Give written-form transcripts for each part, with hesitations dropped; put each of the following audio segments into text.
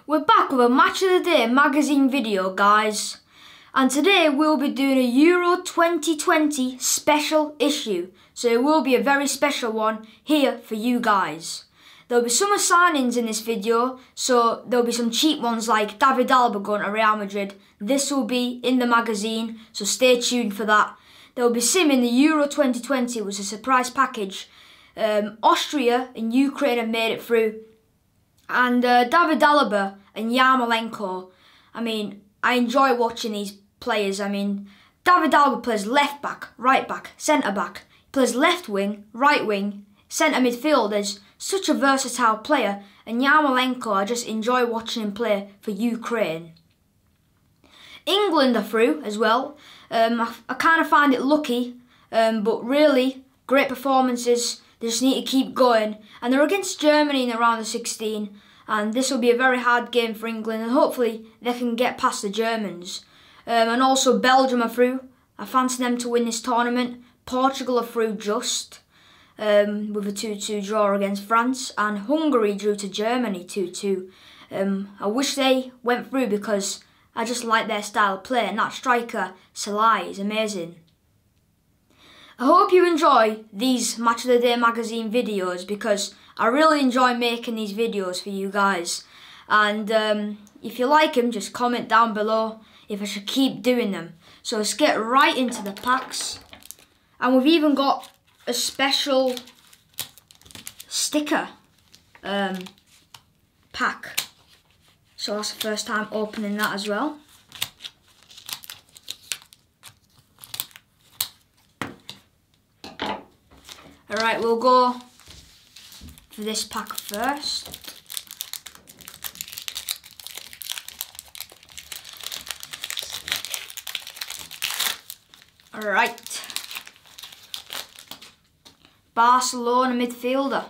We're back with a Match of the Day magazine video, guys. And today we'll be doing a Euro 2020 special issue. So it will be a very special one here for you guys. There'll be summer signings in this video, so there'll be some cheap ones like David Alaba going to Real Madrid. This will be in the magazine, so stay tuned for that. There'll be sim in the Euro 2020, which is a surprise package. Austria and Ukraine have made it through. And David Alaba and Yarmolenko, I mean, I enjoy watching these players. I mean, David Alaba plays left back, right back, centre back. He plays left wing, right wing, centre midfield. Is such a versatile player. And Yarmolenko, I just enjoy watching him play for Ukraine. England are through as well. I kind of find it lucky, but really great performances. They just need to keep going. And they're against Germany in the round of 16. And this will be a very hard game for England. And hopefully they can get past the Germans. And also Belgium are through. I fancy them to win this tournament. Portugal are through just. With a 2-2 draw against France. And Hungary drew to Germany 2-2. I wish they went through because I just like their style of play. And that striker, Salah, is amazing. I hope you enjoy these Match of the Day magazine videos because I really enjoy making these videos for you guys. And if you like them, just comment down below if I should keep doing them. So let's get right into the packs. And we've even got a special sticker pack. So that's the first time opening that as well. Alright, we'll go for this pack first. Alright. Barcelona midfielder.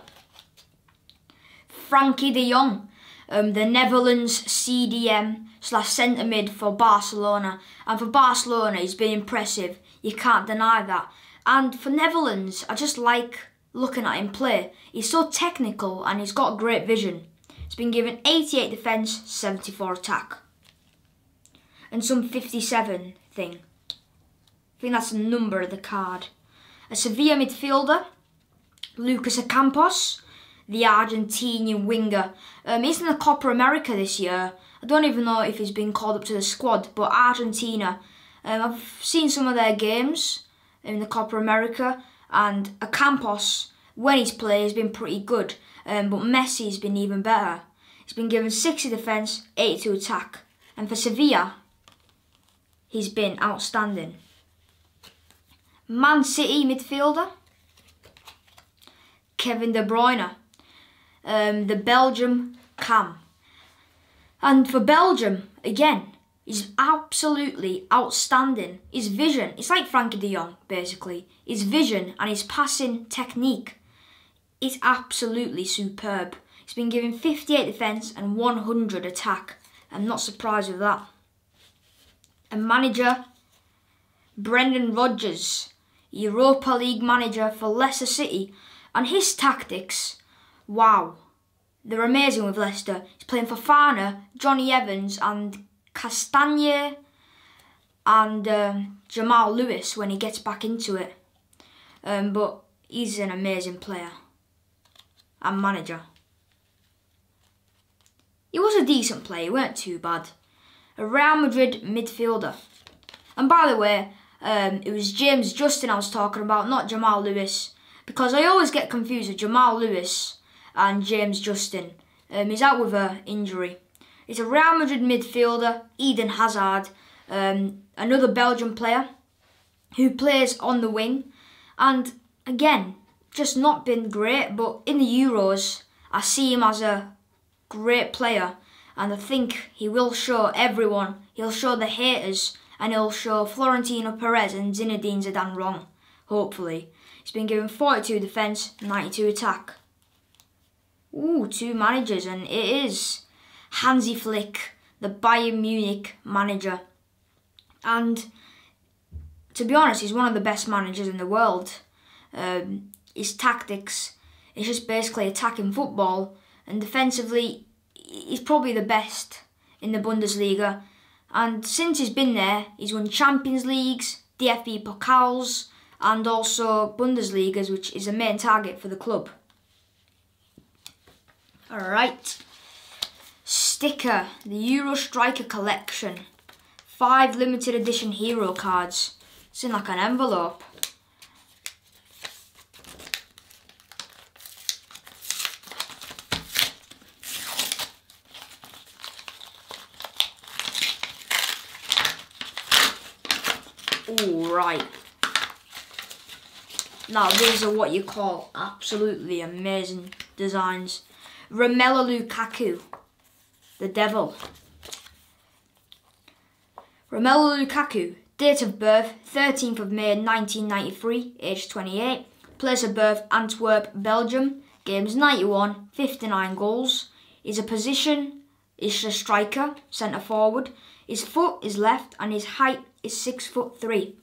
Frankie de Jong. The Netherlands CDM / centre mid for Barcelona. And for Barcelona, he's been impressive. You can't deny that. And for Netherlands, I just like looking at him play. He's so technical and he's got great vision. He's been given 88 defence, 74 attack. And some 57 thing. I think that's the number of the card. A Sevilla midfielder, Lucas Ocampos, the Argentinian winger. He's in the Copa America this year. I don't even know if he's been called up to the squad, but Argentina. I've seen some of their games in the Copa America, and Ocampos, when he's played, has been pretty good, but Messi's been even better. He's been given 60 defence, 82 attack, and for Sevilla, he's been outstanding. Man City midfielder, Kevin De Bruyne, the Belgium Cam. And for Belgium, again, he's absolutely outstanding. His vision, it's like Frankie de Jong, basically. His vision and his passing technique is absolutely superb. He's been given 58 defence and 100 attack. I'm not surprised with that. And manager, Brendan Rodgers, Europa League manager for Leicester City. And his tactics, wow, they're amazing with Leicester. He's playing for Fofana, Johnny Evans and Castagne and Jamal Lewis when he gets back into it. But he's an amazing player and manager. He was a decent player, he weren't too bad. A Real Madrid midfielder. And by the way, it was James Justin I was talking about, not Jamal Lewis. Because I always get confused with Jamal Lewis and James Justin. He's out with an injury. It's a Real Madrid midfielder, Eden Hazard, another Belgian player who plays on the wing. And again, just not been great, but in the Euros, I see him as a great player. And I think he will show everyone, he'll show the haters, and he'll show Florentino Perez and Zinedine Zidane wrong, hopefully. He's been given 42 defence, 92 attack. Ooh, 2 managers, and it is Hansi Flick, the Bayern Munich manager. And to be honest, he's one of the best managers in the world. His tactics is just basically attacking football, and defensively he's probably the best in the Bundesliga. And since he's been there, he's won Champions Leagues, DFB Pokals, and also Bundesligas, which is a main target for the club. Alright. Sticker, the Euro Striker Collection. 5 limited edition hero cards. It's in like an envelope. Alright. Now these are what you call absolutely amazing designs. Romelu Lukaku, the devil. Romelu Lukaku, date of birth 13th of May 1993, age 28. Place of birth Antwerp, Belgium. Games 91, 59 goals. His position is a striker, centre forward. His foot is left and his height is 6'3".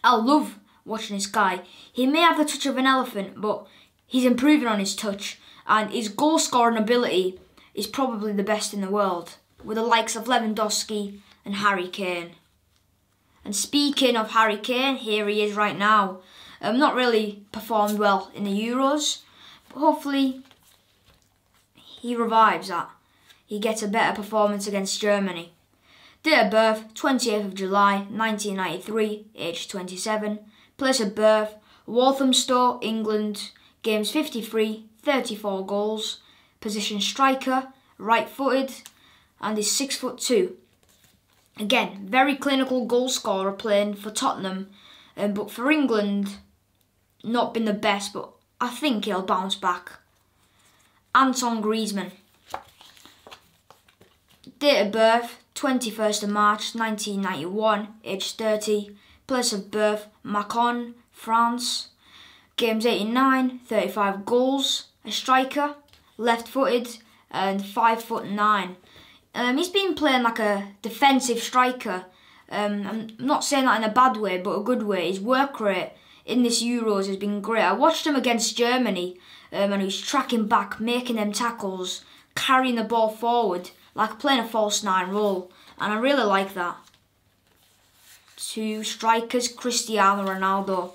I love watching this guy. He may have the touch of an elephant, but he's improving on his touch, and his goal scoring ability is probably the best in the world, with the likes of Lewandowski and Harry Kane. And speaking of Harry Kane, here he is right now. Not really performed well in the Euros, but hopefully he revives that. He gets a better performance against Germany. Date of birth 28th of July 1993, age 27. Place of birth Walthamstow, England. Games 53, 34 goals. Position striker, right footed, and is 6'2". Again, very clinical goal scorer playing for Tottenham, but for England, not been the best, but I think he'll bounce back. Anton Griezmann. Date of birth 21st of March 1991, age 30. Place of birth Macon, France. Games 89, 35 goals. A striker, left footed, and 5'9". He's been playing like a defensive striker. I'm not saying that in a bad way, but a good way. His work rate in this Euros has been great. I watched him against Germany, and he was tracking back, making them tackles, carrying the ball forward, like playing a false 9 role, and I really like that. 2 strikers, Cristiano Ronaldo.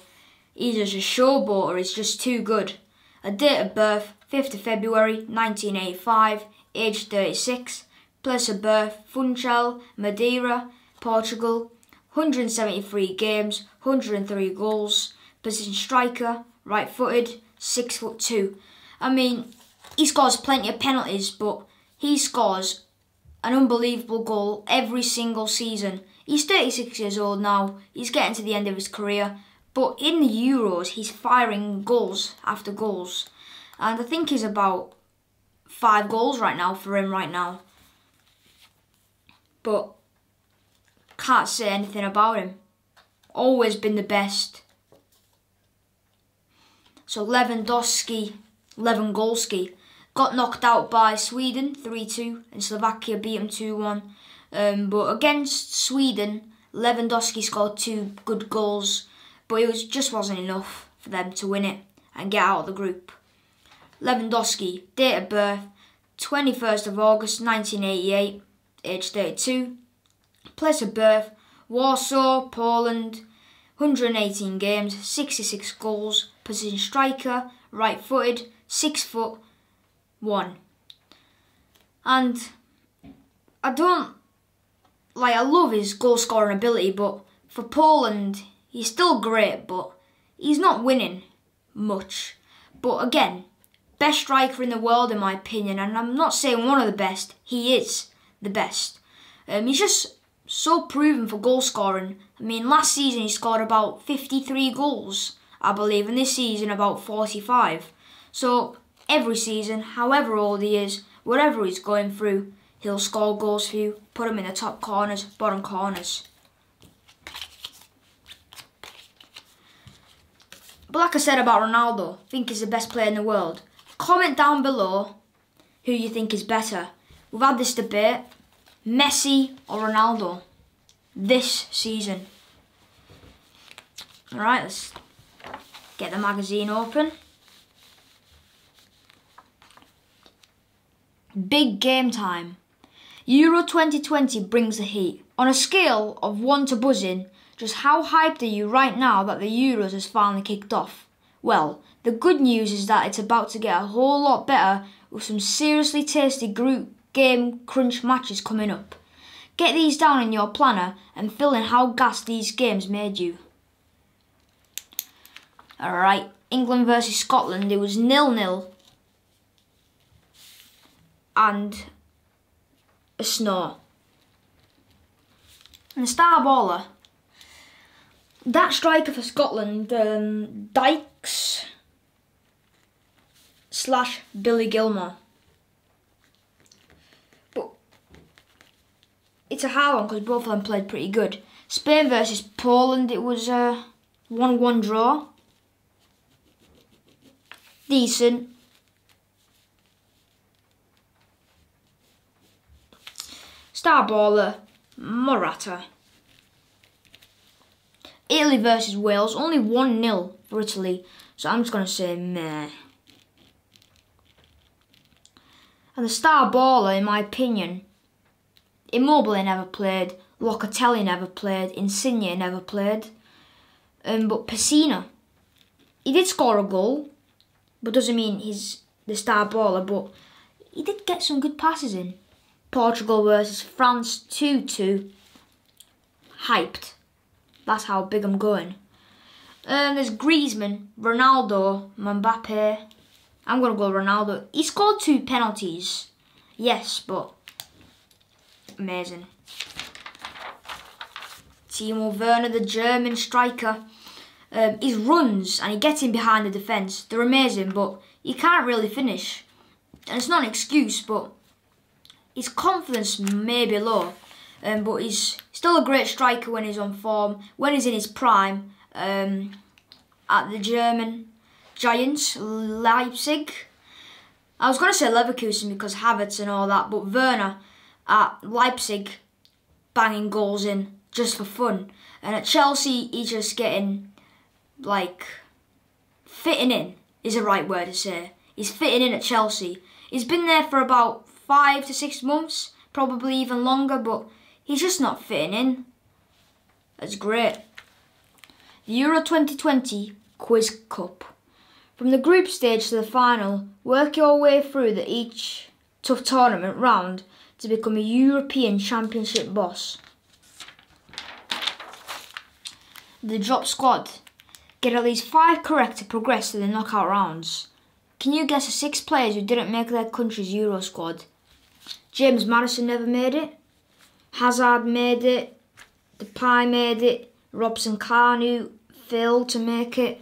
He's just a showboater, he's just too good. A date of birth 5th of February 1985, age 36. Place of birth Funchal, Madeira, Portugal. 173 games, 103 goals. Position striker, right footed, 6'2". I mean, he scores plenty of penalties, but he scores an unbelievable goal every single season. He's 36 years old now, he's getting to the end of his career, but in the Euros he's firing goals after goals. And I think he's about 5 goals right now for him right now. But can't say anything about him. Always been the best. So Lewandowski got knocked out by Sweden 3-2 and Slovakia beat him 2-1. But against Sweden, Lewandowski scored 2 good goals, but it just wasn't enough for them to win it and get out of the group. Lewandowski, date of birth 21st of August 1988, age 32. Place of birth Warsaw, Poland. 118 games, 66 goals. Position striker, right footed, 6'1". And I love his goal scoring ability, but for Poland he's still great, but he's not winning much. But again, best striker in the world in my opinion, and I'm not saying one of the best, he is the best. He's just so proven for goal scoring. I mean, last season he scored about 53 goals, I believe, and this season about 45. So every season, however old he is, whatever he's going through, he'll score goals for you, put him in the top corners, bottom corners. But like I said about Ronaldo, I think he's the best player in the world. Comment down below who you think is better. We've had this debate, Messi or Ronaldo, this season. Alright, let's get the magazine open. Big game time. Euro 2020 brings the heat. On a scale of 1 to buzzing, just how hyped are you right now that the Euros has finally kicked off? Well, the good news is that it's about to get a whole lot better with some seriously tasty group game crunch matches coming up. Get these down in your planner and fill in how gassed these games made you. Alright, England versus Scotland, it was 0-0 and a snore. And the star baller, that striker for Scotland, Dykes / Billy Gilmore. But it's a hard one because both of them played pretty good. Spain versus Poland, it was a 1-1 draw. Decent. Star baller, Morata. Italy versus Wales, only 1-0 for Italy, so I'm just going to say meh. And the star baller, in my opinion, Immobile never played, Locatelli never played, Insigne never played, but Pessina, he did score a goal, but doesn't mean he's the star baller, but he did get some good passes in. Portugal versus France, 2-2. Hyped. That's how big I'm going. There's Griezmann, Ronaldo, Mbappe. I'm going to go Ronaldo. He scored 2 penalties. Yes, but amazing. Timo Werner, the German striker. His runs and he gets in behind the defence. They're amazing, but he can't really finish. And it's not an excuse, but his confidence may be low. But he's still a great striker when he's on form, when he's in his prime. At the German Giants, Leipzig. I was going to say Leverkusen because Havertz and all that, but Werner at Leipzig banging goals in just for fun. And at Chelsea, he's just getting, like, fitting in is the right word to say. He's fitting in at Chelsea. He's been there for about 5 to 6 months, probably even longer, but he's just not fitting in. That's great. The Euro 2020 Quiz Cup. From the group stage to the final, work your way through each tough tournament round to become a European Championship boss. The drop squad. Get at least 5 correct to progress to the knockout rounds. Can you guess the 6 players who didn't make their country's Euro squad? James Maddison never made it. Hazard made it. Depay made it. Robson Kanu failed to make it.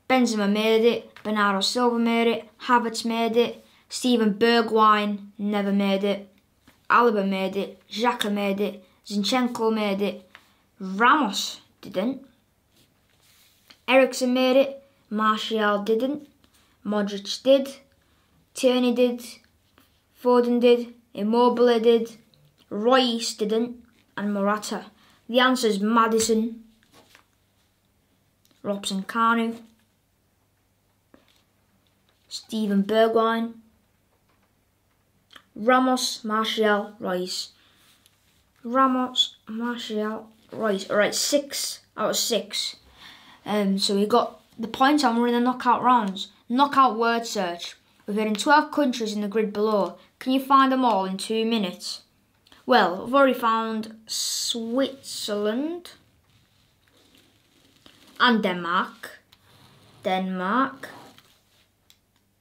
Benzema made it. Bernardo Silva made it. Havertz made it. Steven Bergwijn never made it. Alaba made it. Xhaka made it. Zinchenko made it. Ramos didn't. Eriksen made it. Martial didn't. Modric did. Tierney did. Foden did. Immobile did. Royce didn't. And Morata. The answer is Maddison. Robson Kanu. Steven Bergwijn. Ramos, Martial, Royce. Ramos, Martial, Royce. Alright, 6 out of 6. So we got the points and we're in the knockout rounds. Knockout word search. We've been in 12 countries in the grid below. Can you find them all in 2 minutes? Well, I've already found Switzerland and Denmark.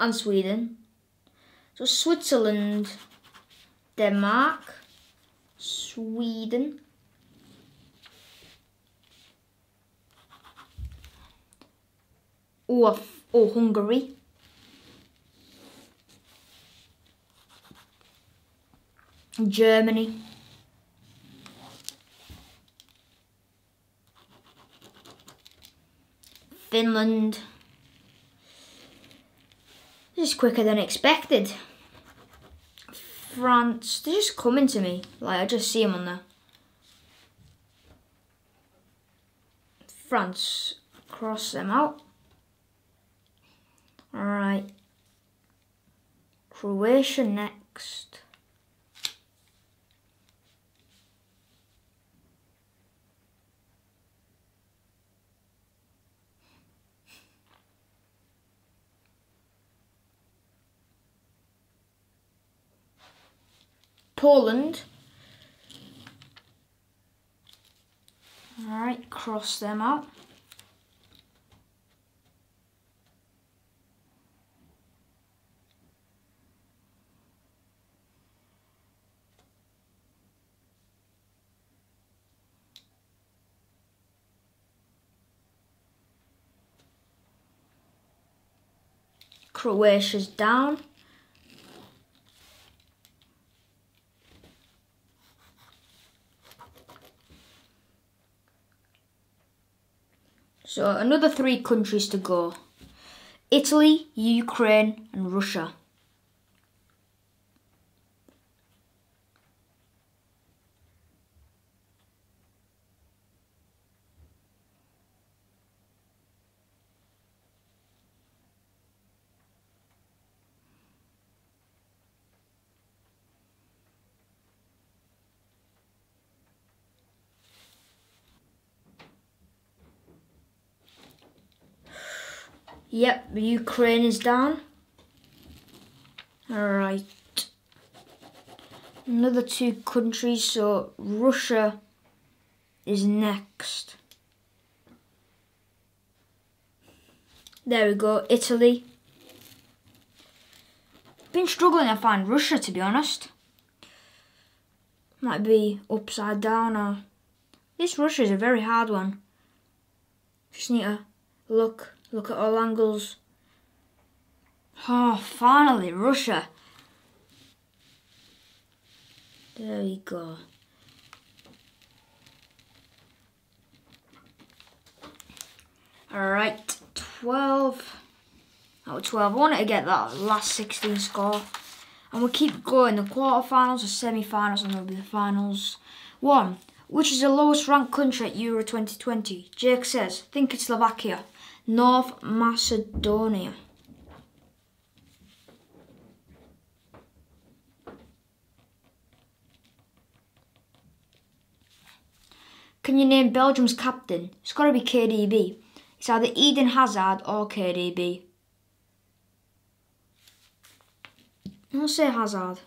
And Sweden. So Switzerland, Denmark, Sweden, or Hungary, Germany, Finland. This is quicker than expected. France, they're just coming to me. Like, I just see them on there. France, cross them out. Alright. Croatia next. next. Poland. Alright, cross them out. Croatia's down. So another 3 countries to go. Italy, Ukraine and Russia. Yep, Ukraine is down. Alright. Another 2 countries, so Russia is next. There we go, Italy. Been struggling to find Russia, to be honest. Might be upside down or... This Russia is a very hard one. Just need to look at all angles. Oh, finally, Russia. There we go. Alright, 12 out of 12. I wanted to get that last 16 score. And we'll keep going. The quarterfinals, the semi-finals, and there'll be the finals. 1. Which is the lowest ranked country at Euro 2020? Jake says, think it's Slovakia. North Macedonia. Can you name Belgium's captain? It's got to be KDB. It's either Eden Hazard or KDB. I'll say Hazard.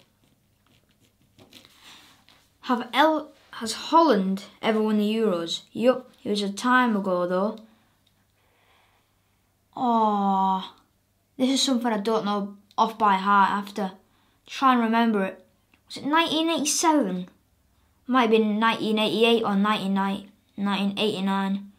Has Holland ever won the Euros? Yup, it was a time ago though. Oh, this is something I don't know off by heart. I have to try and remember it. Was it 1987? Might have been 1988 or 1989.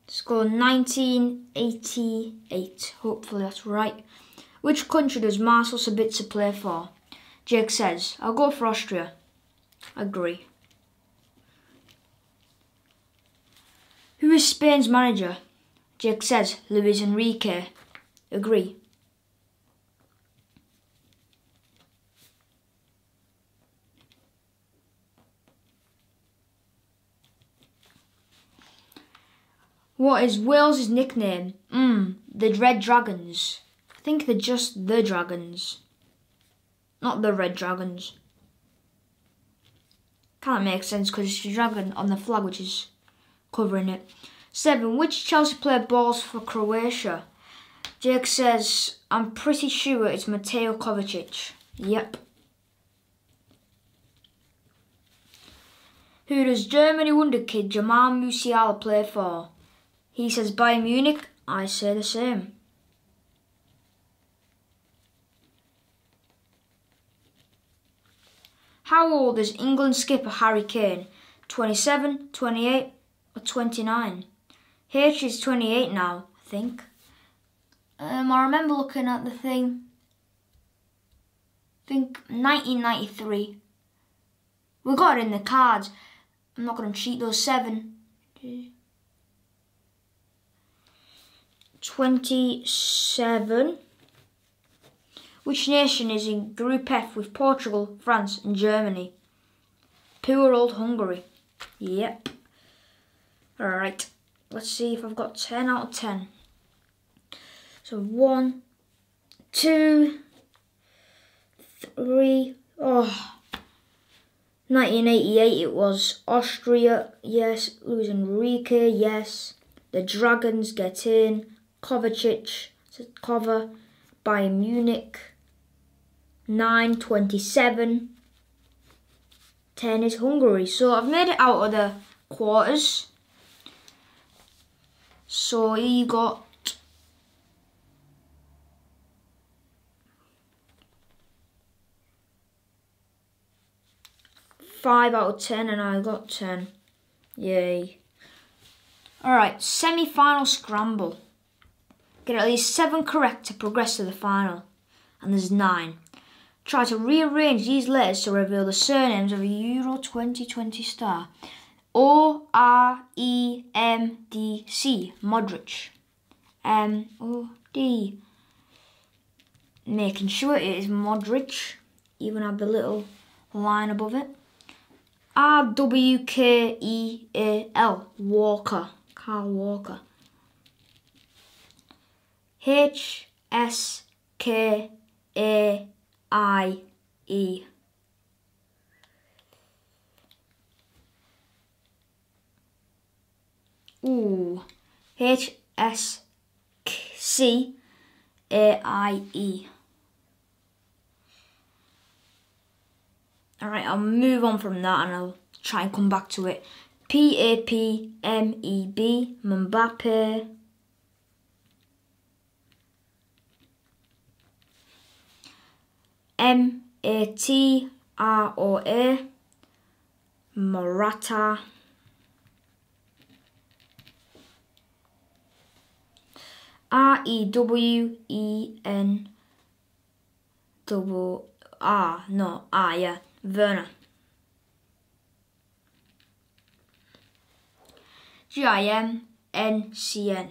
Let's go 1988. Hopefully that's right. Which country does Marcel Sabitzer play for? Jake says, I'll go for Austria. Agree. Who is Spain's manager? Jake says, Luis Enrique. Agree. What is Wales' nickname? The Red Dragons. I think they're just the Dragons. Not the Red Dragons. Can't make sense because it's a dragon on the flag which is covering it. 7. Which Chelsea player balls for Croatia? Jake says, I'm pretty sure it's Mateo Kovacic. Yep. Who does Germany wonderkid Jamal Musiala play for? He says Bayern Munich. I say the same. How old is England skipper Harry Kane? 27, 28 or 29? H is 28 now, I think. I remember looking at the thing. I think 1993. We got it in the cards. I'm not going to cheat those. 7. 27. Which nation is in Group F with Portugal, France and Germany? Poor old Hungary. Yep. Alright. Let's see if I've got 10 out of 10. So 1, 2, 3. Oh, 1988 it was. Austria, yes. Luis Enrique, yes. The Dragons get in. Kovacic, cover. Bayern Munich. 9, 27. 10 is Hungary. So I've made it out of the quarters. So he got 5 out of 10 and I got 10. Yay. Alright, semi-final scramble. Get at least 7 correct to progress to the final. And there's 9. Try to rearrange these letters to reveal the surnames of a Euro 2020 star. O-R-E-M-D-C, Modric. M-O-D. Making sure it is Modric. Even have the little line above it. R-W-K-E-A-L, Walker. Carl Walker. H-S-K-A-I-E. Ooh. H-S-C-A-I-E. Alright, I'll move on from that and I'll try and come back to it. P-A-P-M-E-B, Mbappe. M-A-T-R-O-A, Morata. R-E-W-E-N-R, no, R, yeah, Werner. G-I-M-N-C-N.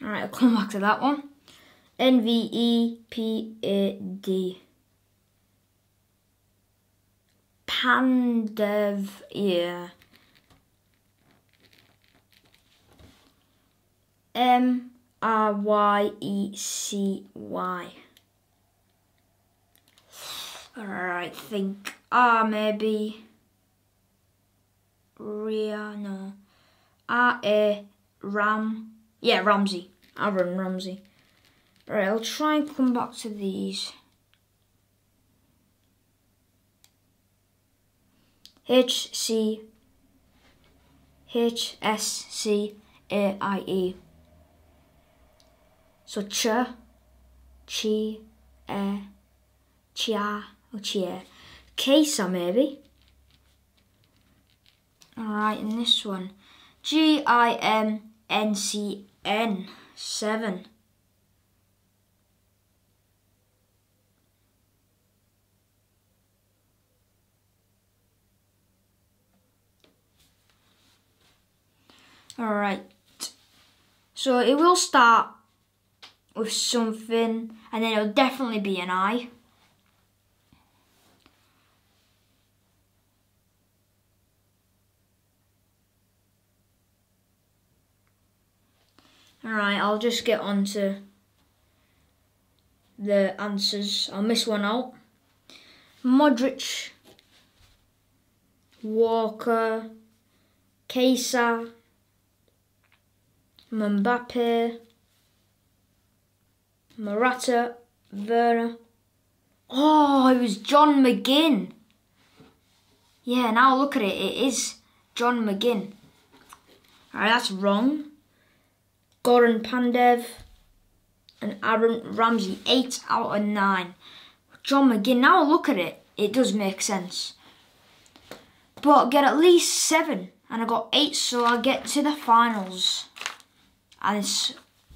Alright, I'll come back to that one. N-V-E-P-A-D. Pandev, yeah. M-R-Y-E-C-Y. Alright, think. Maybe. Ria, no. Yeah, Ramsey. Aaron Ramsey. Right, I'll try and come back to these. H-S-C-A-I-E. So Chia, or Chia. Kesa maybe. Alright, and this one. G-I-M-N-C-N. 7. Alright. So it will start with something and then it'll definitely be an I. Alright, I'll just get on to the answers. I'll miss one out. Modric, Walker, Kesa, Mbappe, Morata, Werner. Oh, it was John McGinn. Yeah, now look at it. It is John McGinn. Alright, that's wrong. Goran Pandev and Aaron Ramsey, 8 out of 9. John McGinn, now look at it, it does make sense. But get at least 7, and I got 8, so I'll get to the finals. And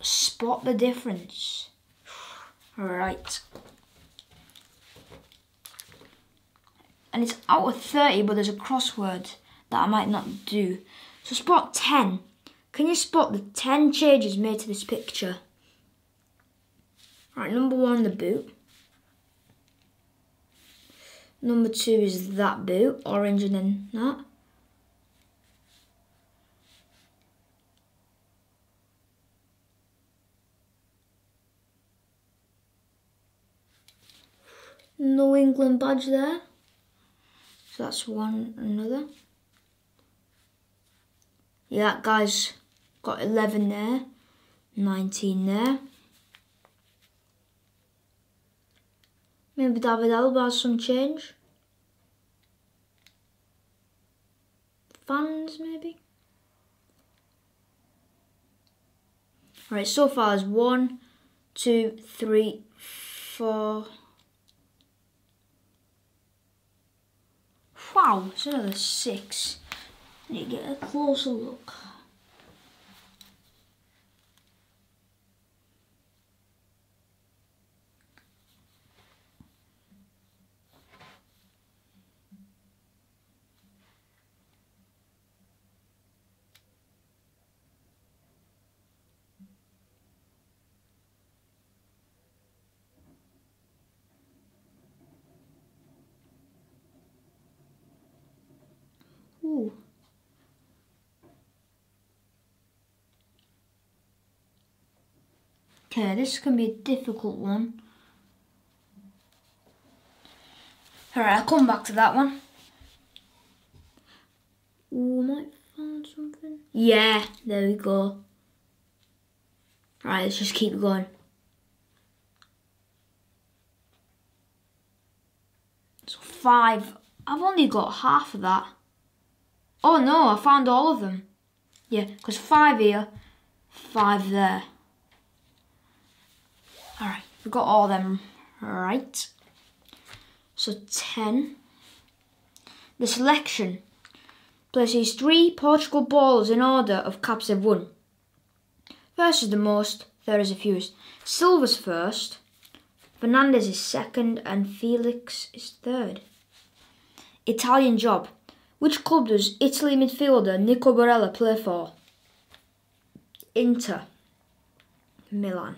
spot the difference. Alright. And it's out of 30, but there's a crossword that I might not do. So spot 10. Can you spot the 10 changes made to this picture? Right, number 1, the boot. Number 2 is that boot, orange and then that. No England badge there. So that's one, another. Yeah, that guy's got 11 there, 19 there. Maybe David Alba has some change. Fans, maybe. Right, so far there's 1, 2, 3, 4. Wow, it's another 6. I need to get a closer look. Ooh. Okay, this can be a difficult one. Alright, I'll come back to that one. Ooh, I might find something. Yeah, there we go. Right, let's just keep going. So 5. I've only got half of that. Oh no, I found all of them. Yeah, because 5 here, 5 there. Alright, we've got all of them right. So 10. The selection places 3 Portugal balls in order of caps they've won. First is the most, third is the fewest. Silva's first, Fernandez is second, and Felix is third. Italian job. Which club does Italy midfielder Nico Barella play for? Inter Milan.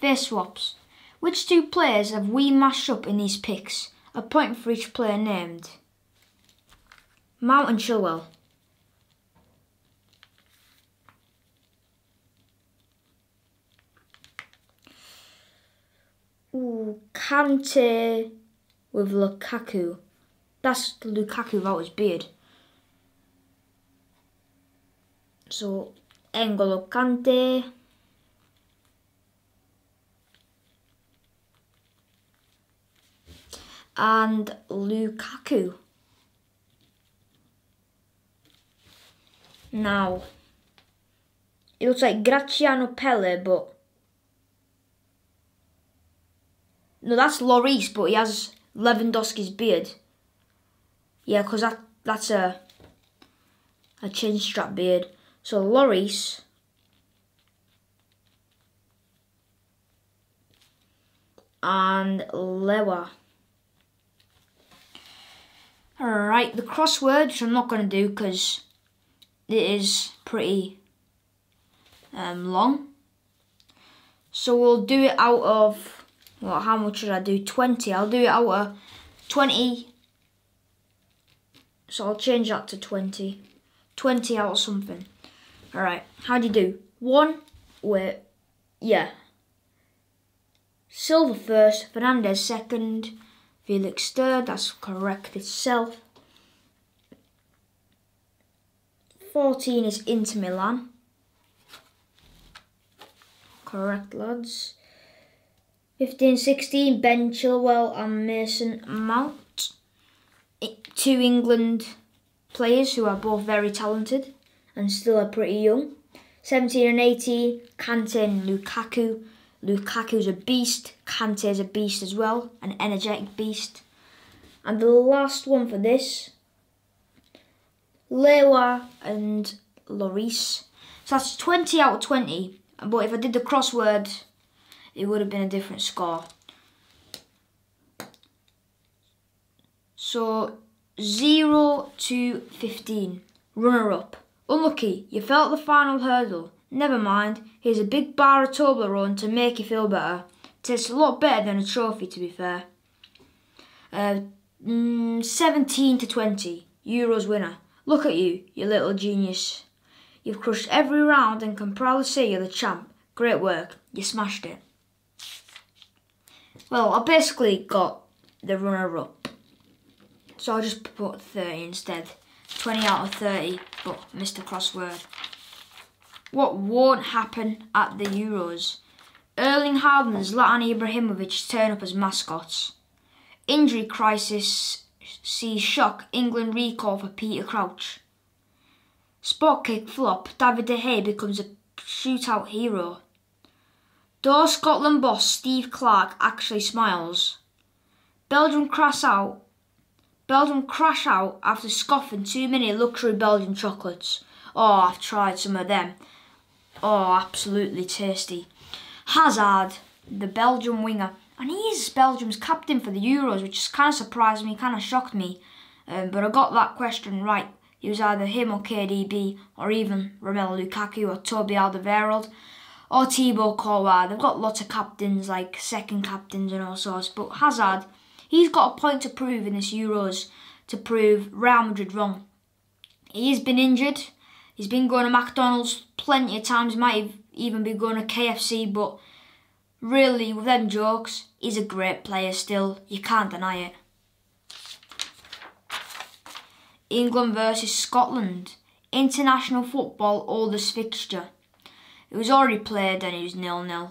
Face swaps. Which 2 players have we mashed up in these picks? A point for each player named. Mount and Chilwell. Ooh, Kante with Lukaku. That's Lukaku without his beard. So, N'Golo Kante. And Lukaku. Now, it looks like Graziano Pelle, but no, that's Lloris, but he has Lewandowski's beard. Yeah, because that's a chin strap beard. So Lloris and Lewa. Alright, the crossword, which I'm not going to do because it is pretty long. So we'll do it out of, well, how much should I do? 20. I'll do it out of 20. So I'll change that to 20. 20 out of something. Alright, how do you do? 1, wait, yeah. Silva first, Fernandez second, Felix third, that's correct itself. 14 is Inter Milan. Correct, lads. 15, 16, Ben Chilwell and Mason Mount. 2 England players who are both very talented and still are pretty young. 17 and 18, Kante and Lukaku. Lukaku's a beast, Kante's a beast as well, an energetic beast. And the last one for this, Lewa and Lloris. So that's 20 out of 20, but if I did the crossword, it would have been a different score. So 0 to 15. Runner-up. Unlucky, you fell at the final hurdle. Never mind, here's a big bar of Toblerone to make you feel better. Tastes a lot better than a trophy, to be fair. 17 to 20. Euros winner. Look at you, you little genius. You've crushed every round and can proudly say you're the champ. Great work, you smashed it. Well, I basically got the runner-up. So I'll just put 30 instead. 20 out of 30, but missed the crossword. What won't happen at the Euros? Erling Haaland and Zlatan Ibrahimovic turn up as mascots. Injury crisis sees shock England recall for Peter Crouch. Spot kick flop, David De Gea becomes a shootout hero. Though Scotland boss Steve Clarke actually smiles. Belgium crash out after scoffing too many luxury Belgian chocolates. Oh, I've tried some of them. Oh, absolutely tasty. Hazard, the Belgian winger, and he is Belgium's captain for the Euros, which has kind of surprised me, kind of shocked me. But I got that question right. It was either him or KDB, or even Romelu Lukaku or Toby Alderweireld, or Thibaut Courtois. They've got lots of captains, like second captains and all sorts. But Hazard, he's got a point to prove in this Euros, to prove Real Madrid wrong. He's been injured. He's been going to McDonald's plenty of times. Might have even been going to KFC. But really, with them jokes, he's a great player still. You can't deny it. England versus Scotland. International football oldest fixture. It was already played and it was 0-0.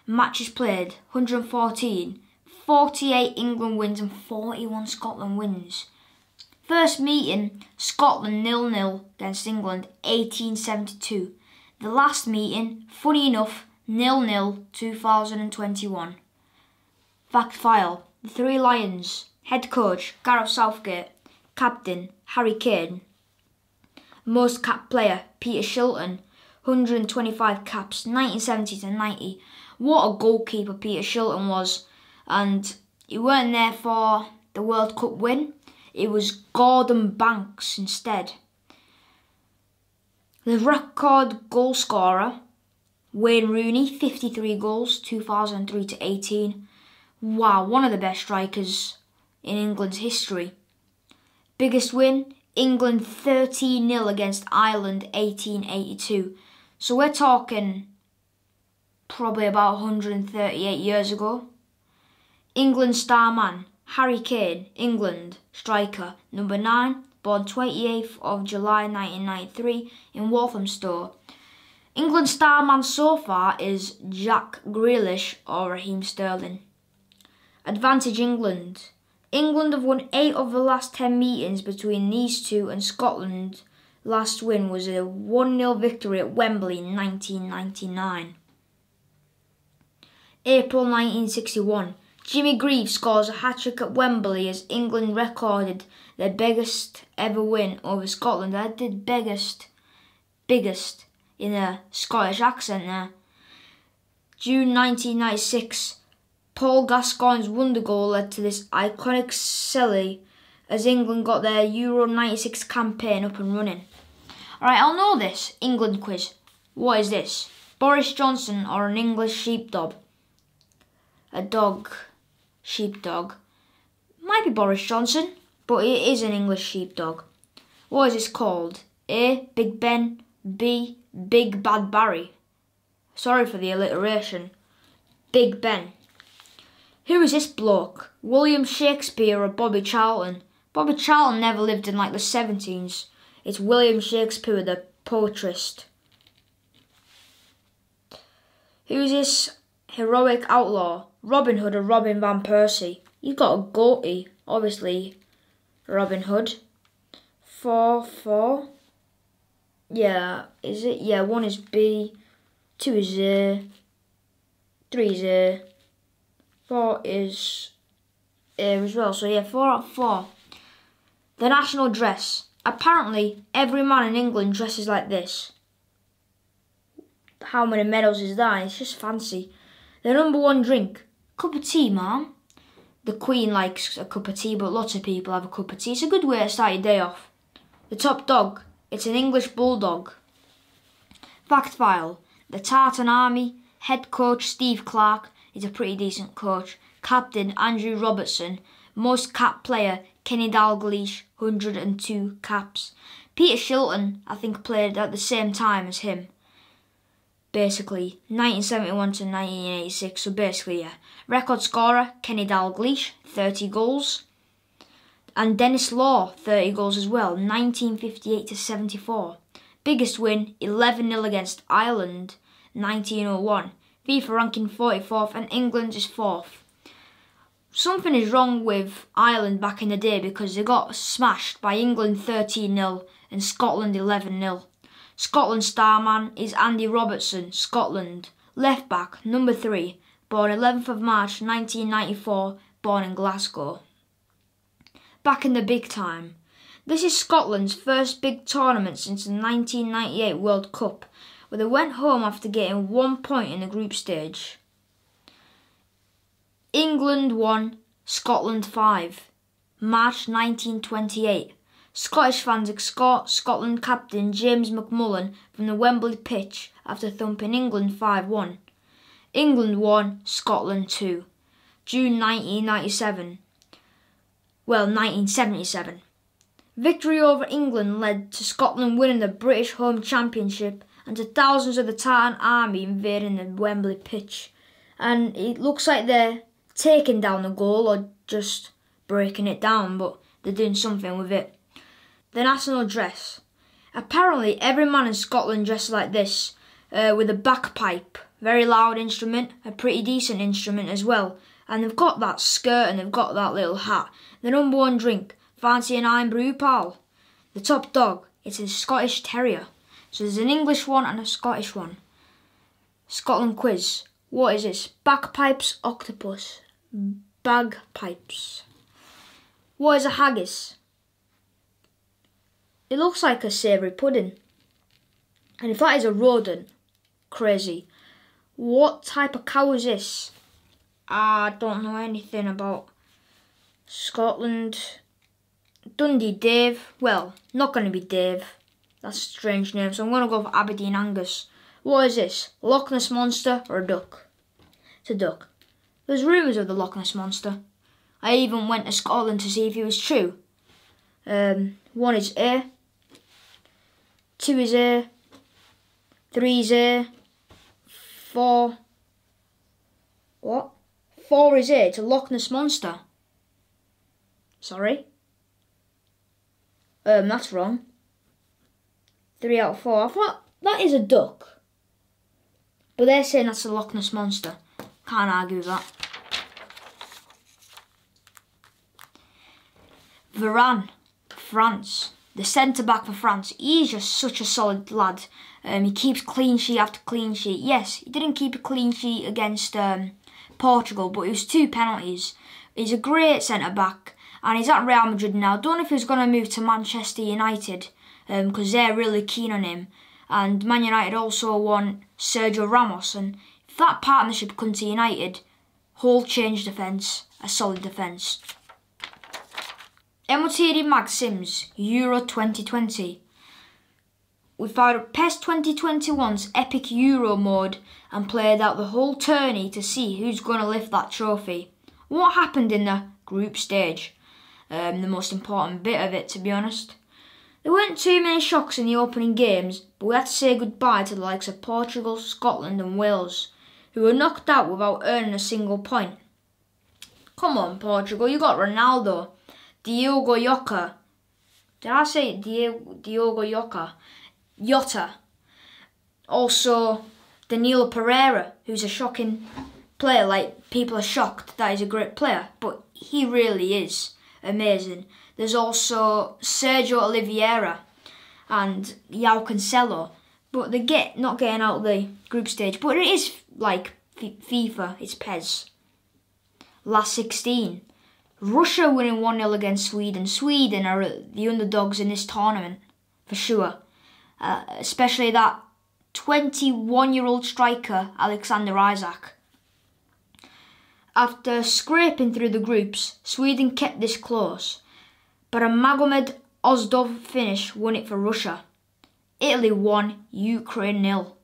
Matches played 114. 48 England wins and 41 Scotland wins. First meeting, Scotland 0-0 against England 1872. The last meeting, funny enough, 0-0 2021. Fact file, the Three Lions. Head coach, Gareth Southgate. Captain, Harry Kane. Most capped player, Peter Shilton. 125 caps, 1970 to 90. What a goalkeeper Peter Shilton was. And he weren't there for the World Cup win. It was Gordon Banks instead. The record goal scorer, Wayne Rooney, 53 goals, 2003 to 18. Wow, one of the best strikers in England's history. Biggest win, England 13-0 against Ireland 1882. So we're talking probably about 138 years ago. England star man, Harry Kane, England, striker, number 9, born 28th of July 1993 in Walthamstow. England star man so far is Jack Grealish or Raheem Sterling. Advantage England. England have won 8 of the last 10 meetings between these two, and Scotland last win was a 1-0 victory at Wembley in 1999. April 1961. Jimmy Greaves scores a hat-trick at Wembley as England recorded their biggest ever win over Scotland. I did biggest in a Scottish accent there. June 1996. Paul Gascoigne's wonder goal led to this iconic silly as England got their Euro 96 campaign up and running. Alright, I'll know this. England quiz. What is this? Boris Johnson or an English sheepdog? A dog. Sheepdog. Might be Boris Johnson, but it is an English sheepdog. What is this called? A. Big Ben. B. Big Bad Barry. Sorry for the alliteration. Big Ben. Who is this bloke? William Shakespeare or Bobby Charlton? Bobby Charlton never lived in like the 17s. It's William Shakespeare, the poetrist. Who is this heroic outlaw? Robin Hood or Robin Van Persie? He's got a goatee, obviously. Robin Hood. 4. Yeah, is it? Yeah, 1 is B, 2 is A, 3 is A, 4 is A as well. So yeah, 4 out of 4. The national dress. Apparently, every man in England dresses like this. How many medals is that? It's just fancy. The number 1 drink. Cup of tea, man. the Queen likes a cup of tea, but lots of people have a cup of tea. It's a good way to start your day off. The top dog, it's an English bulldog. Fact file, the Tartan Army, head coach Steve Clarke is a pretty decent coach. Captain Andrew Robertson, most cap player Kenny Dalglish, 102 caps. Peter Shilton, I think, played at the same time as him. Basically, 1971 to 1986, so basically, yeah. Record scorer, Kenny Dalglish, 30 goals. And Dennis Law, 30 goals as well, 1958 to 74. Biggest win, 11-0 against Ireland, 1901. FIFA ranking 44th and England is 4th. Something is wrong with Ireland back in the day because they got smashed by England 13-0 and Scotland 11-0. Scotland's star man is Andy Robertson, Scotland. Left back, number 3, born 11th of March 1994, born in Glasgow. Back in the big time. This is Scotland's first big tournament since the 1998 World Cup, where they went home after getting 1 point in the group stage. England 1, Scotland 5. March 1928. Scottish fans escort Scotland captain James McMullen from the Wembley pitch after thumping England 5-1. England 1, Scotland 2. June 1977. Victory over England led to Scotland winning the British Home Championship and to thousands of the Tartan Army invading the Wembley pitch. And it looks like they're taking down the goal or just breaking it down, but they're doing something with it. The national dress. Apparently every man in Scotland dresses like this, with a bagpipe, very loud instrument, a pretty decent instrument as well. And they've got that skirt and they've got that little hat. The number 1 drink, fancy an iron brew, pal. The top dog, it's a Scottish Terrier. So there's an English one and a Scottish one. Scotland quiz. What is this? Bagpipes, octopus. Bagpipes. What is a haggis? It looks like a savoury pudding. And if that is a rodent, crazy. What type of cow is this? I don't know anything about Scotland. Dundee Dave. Well, not going to be Dave. That's a strange name, so I'm going to go for Aberdeen Angus. What is this? Loch Ness Monster or a duck? It's a duck. There's rumours of the Loch Ness Monster. I even went to Scotland to see if it was true. 1 is A. 2 is A. 3 is A. 4. What? 4 is A. It's a Loch Ness Monster. Sorry. That's wrong. 3 out of 4. I thought that is a duck. But they're saying that's a Loch Ness Monster. Can't argue with that. Varane, France. The centre-back for France. He's just such a solid lad. He keeps clean sheet after clean sheet. Yes, he didn't keep a clean sheet against Portugal, but it was 2 penalties. He's a great centre-back. And he's at Real Madrid now. Don't know if he's going to move to Manchester United, because they're really keen on him. And Man United also want Sergio Ramos. And if that partnership comes to United, whole change defence, a solid defence. MOTD Mag Sims, Euro 2020. We fired up PES 2021's epic Euro mode and played out the whole tourney to see who's going to lift that trophy. What happened in the group stage? The most important bit of it, to be honest. There weren't too many shocks in the opening games, but we had to say goodbye to the likes of Portugal, Scotland and Wales, who were knocked out without earning a single point. Come on, Portugal, you got Ronaldo, Diogo Jota. Did I say Diogo Jota? Jota. Also, Danilo Pereira, who's a shocking player. Like, people are shocked that he's a great player, but he really is amazing. There's also Sergio Oliveira and João Cancelo, but they're not getting out of the group stage. But it is like FIFA, it's PES. Last 16. Russia winning 1-0 against Sweden. Sweden are the underdogs in this tournament, for sure. Especially that 21-year-old striker, Alexander Isak. After scraping through the groups, Sweden kept this close, but a Magomed Ozdov finish won it for Russia. Italy won, Ukraine 0.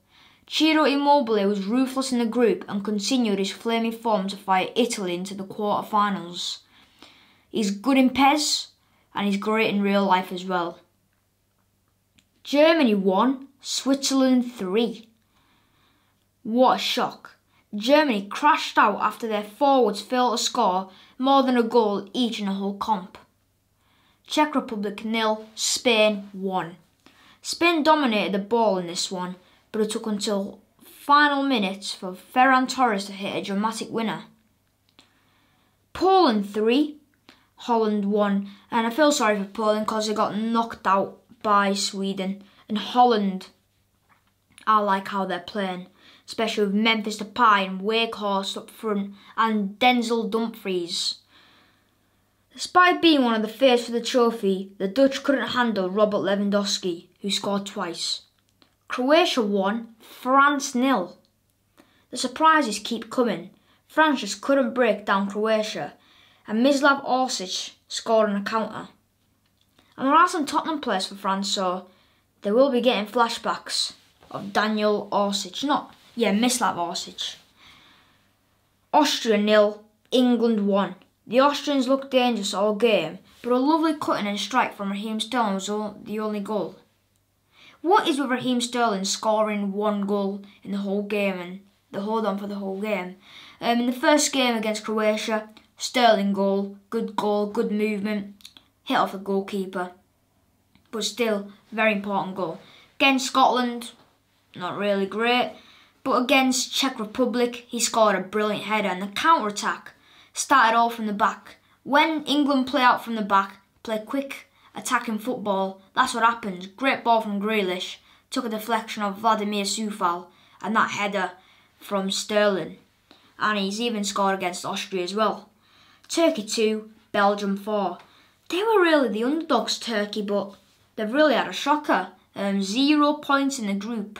Ciro Immobile was ruthless in the group and continued his flaming form to fight Italy into the quarter-finals. He's good in PES and he's great in real life as well. Germany won, Switzerland 3. What a shock. Germany crashed out after their forwards failed to score more than a goal each in the whole comp. Czech Republic 0, Spain 1. Spain dominated the ball in this one, but it took until final minutes for Ferran Torres to hit a dramatic winner. Poland 3, Holland 1, and I feel sorry for Poland because they got knocked out by Sweden. And Holland, I like how they're playing, especially with Memphis Depay and Wakehorse up front and Denzel Dumfries. Despite being one of the favourites for the trophy, the Dutch couldn't handle Robert Lewandowski, who scored twice. Croatia won, France 0. The surprises keep coming. France just couldn't break down Croatia, and Mislav Orsic scored on a counter. And there are some Tottenham players for France, so they will be getting flashbacks of Daniel Orsic. Mislav Orsic. Austria 0, England 1. The Austrians looked dangerous all game, but a lovely cutting and strike from Raheem Sterling was the only goal. What is with Raheem Sterling scoring one goal in the whole game and the hold on for the whole game? In the first game against Croatia, Sterling goal, good movement, hit off the goalkeeper, but still very important goal. Against Scotland, not really great, but against Czech Republic, he scored a brilliant header, and the counter-attack started all from the back. When England play out from the back, play quick attacking football, that's what happens. Great ball from Grealish, took a deflection of Vladimir Sufal, and that header from Sterling. And he's even scored against Austria as well. Turkey 2, Belgium 4. They were really the underdogs, Turkey, but they've really had a shocker. 0 points in the group,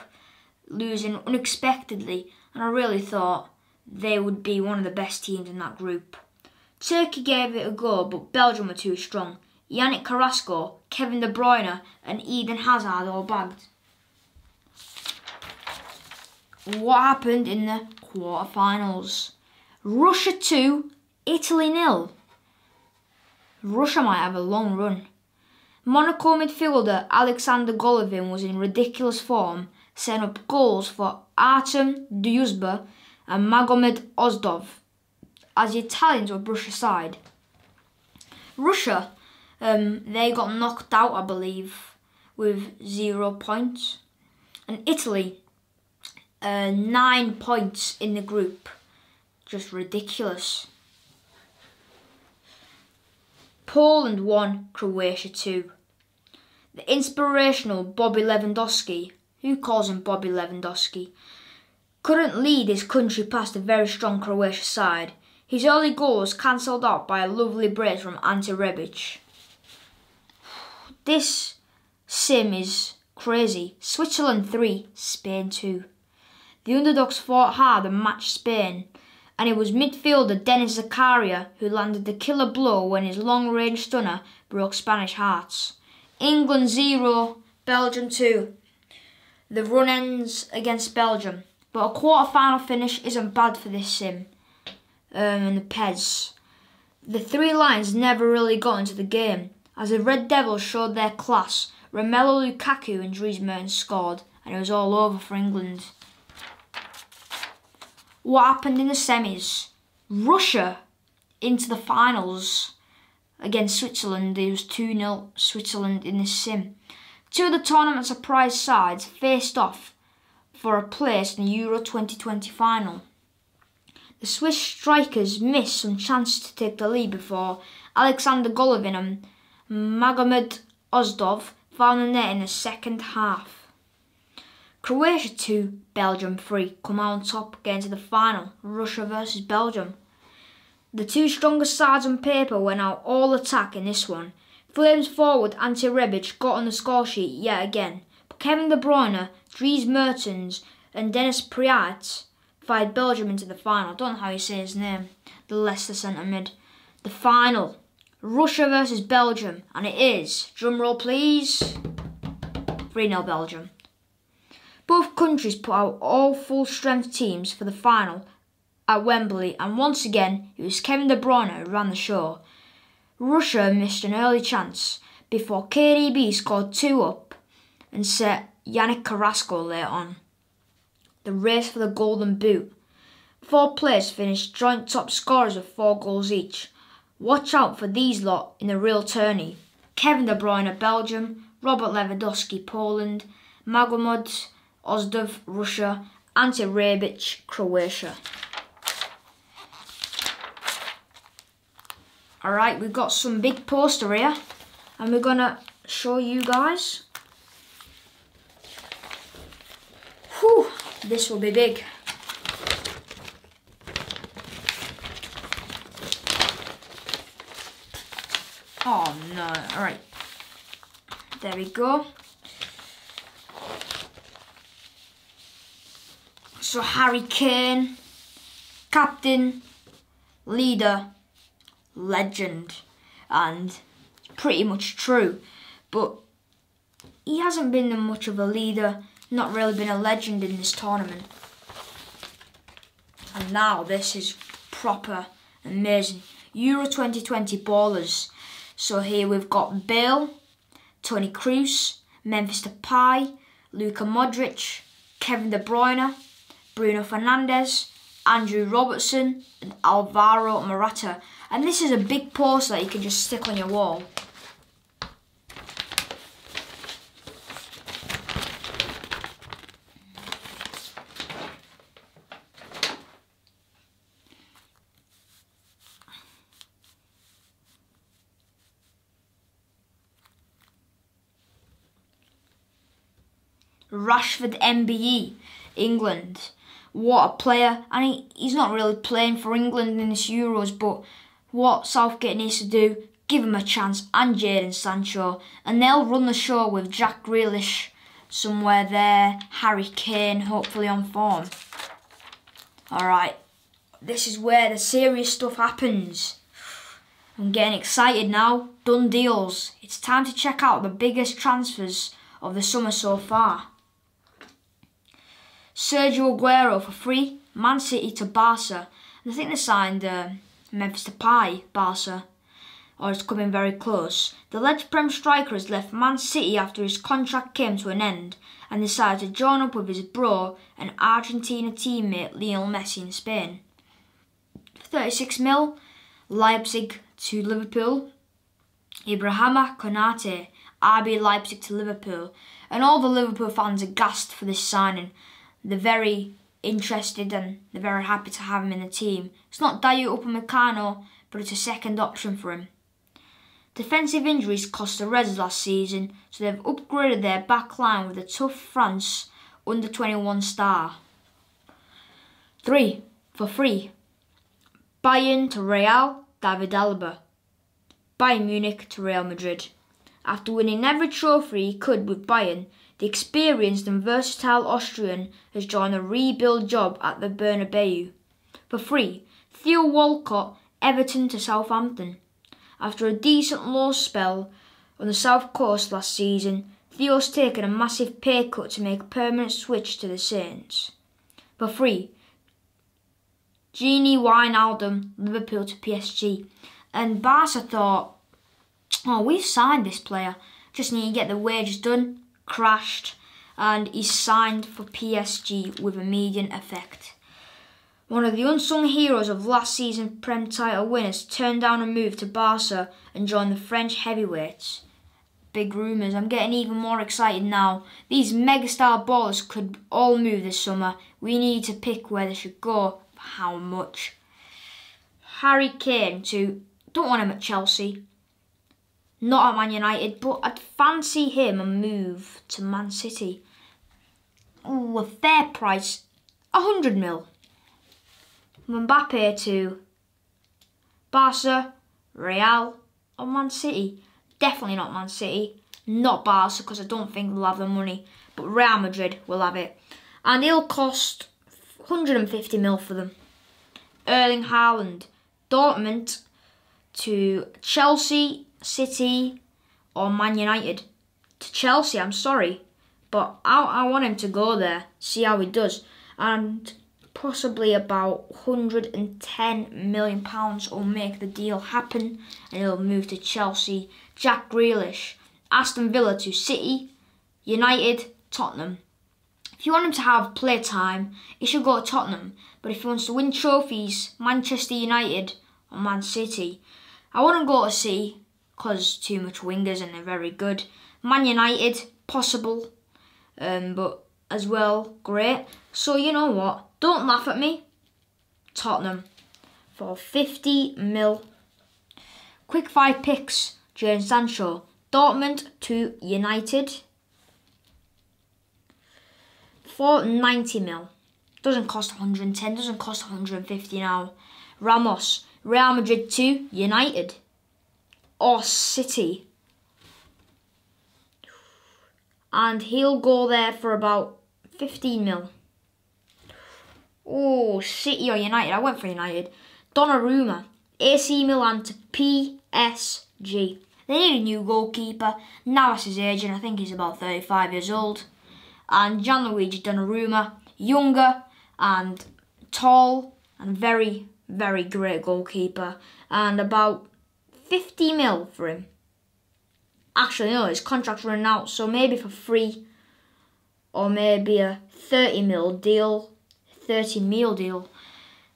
losing unexpectedly, and I really thought they would be one of the best teams in that group. Turkey gave it a go, but Belgium were too strong. Yannick Carrasco, Kevin De Bruyne and Eden Hazard all bagged. What happened in the quarter-finals? Russia 2, Italy 0. Russia might have a long run. Monaco midfielder Alexander Golovin was in ridiculous form, setting up goals for Artem Duyuzba and Magomed Ozdov, as the Italians were brushed aside. Russia, they got knocked out, I believe, with 0 points. And Italy, 9 points in the group. Just ridiculous. Poland 1, Croatia 2. The inspirational Bobby Lewandowski, who calls him Bobby Lewandowski, couldn't lead his country past a very strong Croatia side. His early goal was cancelled out by a lovely brace from Ante Rebic. This sim is crazy. Switzerland 3, Spain 2. The underdogs fought hard and matched Spain, and it was midfielder Denis Zakaria who landed the killer blow when his long-range stunner broke Spanish hearts. England 0, Belgium 2. The run ends against Belgium, but a quarter-final finish isn't bad for this sim. And the PES. The three lions never really got into the game, as the Red Devils showed their class. Romelu Lukaku and Dries Mertens scored, and it was all over for England. What happened in the semis? Russia into the finals against Switzerland. It was 2-0 Switzerland in this sim. Two of the tournament surprise sides faced off for a place in the Euro 2020 final. The Swiss strikers missed some chances to take the lead before Alexander Golovin and Magomed Ozdov found the net in the second half. Croatia 2, Belgium 3 come out on top getting to the final, Russia versus Belgium. The two strongest sides on paper went out all attack in this one. Flames forward Ante Rebic got on the score sheet yet again, but Kevin De Bruyne, Dries Mertens and Dennis Priat qualified Belgium into the final. I don't know how you say his name. The Leicester centre mid. The final. Russia versus Belgium. And it is, drumroll please, 3-0 Belgium. Both countries put out all full strength teams for the final at Wembley, and once again it was Kevin De Bruyne who ran the show. Russia missed an early chance before KDB scored 2 up and set Yannick Carrasco late on. The race for the golden boot. 4 players finished joint top scorers with 4 goals each. Watch out for these lot in the real tourney. Kevin De Bruyne, Belgium, Robert Lewandowski, Poland, Magomed Ozdov, Russia, Ante Rebic, Croatia. Alright, we've got some big poster here and we're gonna show you guys. Whew, this will be big. Oh no, alright. There we go. So Harry Kane, captain, leader, legend, and pretty much true. But he hasn't been much of a leader, not really been a legend in this tournament. And now this is proper amazing. Euro 2020 ballers. So here we've got Bale, Toni Kroos, Memphis Depay, Luka Modric, Kevin De Bruyne, Bruno Fernandes, Andrew Robertson and Alvaro Morata. And this is a big poster that you can just stick on your wall. Rashford MBE, England. What a player. And he's not really playing for England in this Euros, but what Southgate needs to do, give him a chance, and Jadon Sancho. And they'll run the show with Jack Grealish somewhere there. Harry Kane, hopefully on form. Alright, this is where the serious stuff happens. I'm getting excited now. Done deals. It's time to check out the biggest transfers of the summer so far. Sergio Aguero for free, Man City to Barca. And I think they signed Memphis Depay, Barca, or it's coming very close. The Ledge Prem striker has left Man City after his contract came to an end and decided to join up with his bro and Argentina teammate Lionel Messi in Spain. 36 mil, Leipzig to Liverpool. Ibrahima Konate, RB Leipzig to Liverpool. And all the Liverpool fans are gassed for this signing. They're very interested and they're very happy to have him in the team. It's not Dayot Upamecano, but it's a second option for him. Defensive injuries cost the Reds last season, so they've upgraded their back line with a tough France under-21 star. 3 for free. Bayern to Real, David Alaba. Bayern Munich to Real Madrid. After winning every trophy he could with Bayern, the experienced and versatile Austrian has joined a rebuild job at the Bernabeu. For free, Theo Walcott, Everton to Southampton. After a decent low spell on the south coast last season, Theo's taken a massive pay cut to make a permanent switch to the Saints. For free, Gini Wijnaldum, Liverpool to PSG. And Barca thought, oh, we've signed this player, just need to get the wages done. Crashed, and he's signed for PSG with immediate effect. One of the unsung heroes of last season's Prem title winners turned down a move to Barca and joined the French heavyweights. Big rumours. I'm getting even more excited now. These megastar ballers could all move this summer. We need to pick where they should go, for how much. Harry Kane to, don't want him at Chelsea. Not at Man United, but I'd fancy him a move to Man City. Ooh, a fair price, 100 mil. Mbappe to Barca, Real or Man City. Definitely not Man City, not Barca because I don't think they'll have the money, but Real Madrid will have it. And he'll cost 150 mil for them. Erling Haaland, Dortmund to Chelsea, City or Man United. To Chelsea, I'm sorry, but I want him to go there, see how he does. And possibly about £110 million will make the deal happen and he'll move to Chelsea. Jack Grealish, Aston Villa to City, United, Tottenham. If you want him to have play time, he should go to Tottenham. But if he wants to win trophies, Manchester United or Man City. I wouldn't go to City because too much wingers and they're very good. Man United, possible, but as well, great. So you know what? Don't laugh at me. Tottenham for 50 mil. Quick 5 picks. Jadon Sancho, Dortmund to United for 90 mil. Doesn't cost 110, doesn't cost 150 now. Ramos, Real Madrid to United or City. And he'll go there for about 15 mil. Oh, City or United. I went for United. Donnarumma, AC Milan to PSG. They need a new goalkeeper. Navas is aging. I think he's about 35 years old. And Gianluigi Donnarumma, younger and tall and very, very great goalkeeper. And about 50 mil for him. Actually, no, his contract's running out, so maybe for free. Or maybe a 30 mil deal. 30 mil deal.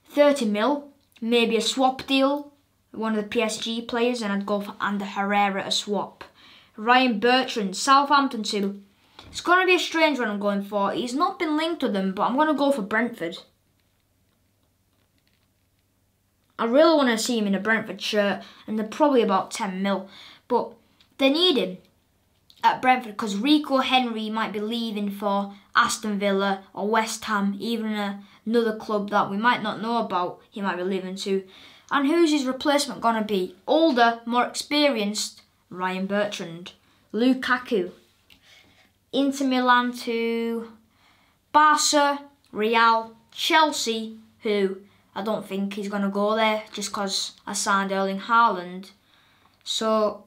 30 mil. Maybe a swap deal. One of the PSG players, and I'd go for Ander Herrera a swap. Ryan Bertrand, Southampton too. It's going to be a strange one I'm going for. He's not been linked to them, but I'm going to go for Brentford. I really want to see him in a Brentford shirt, and they're probably about 10 mil. But they need him at Brentford because Rico Henry might be leaving for Aston Villa or West Ham, even another club that we might not know about he might be leaving to. And who's his replacement going to be? Older, more experienced, Ryan Bertrand. Lukaku, Inter Milan to Barca, Real, Chelsea, who I don't think he's going to go there just because I signed Erling Haaland. So,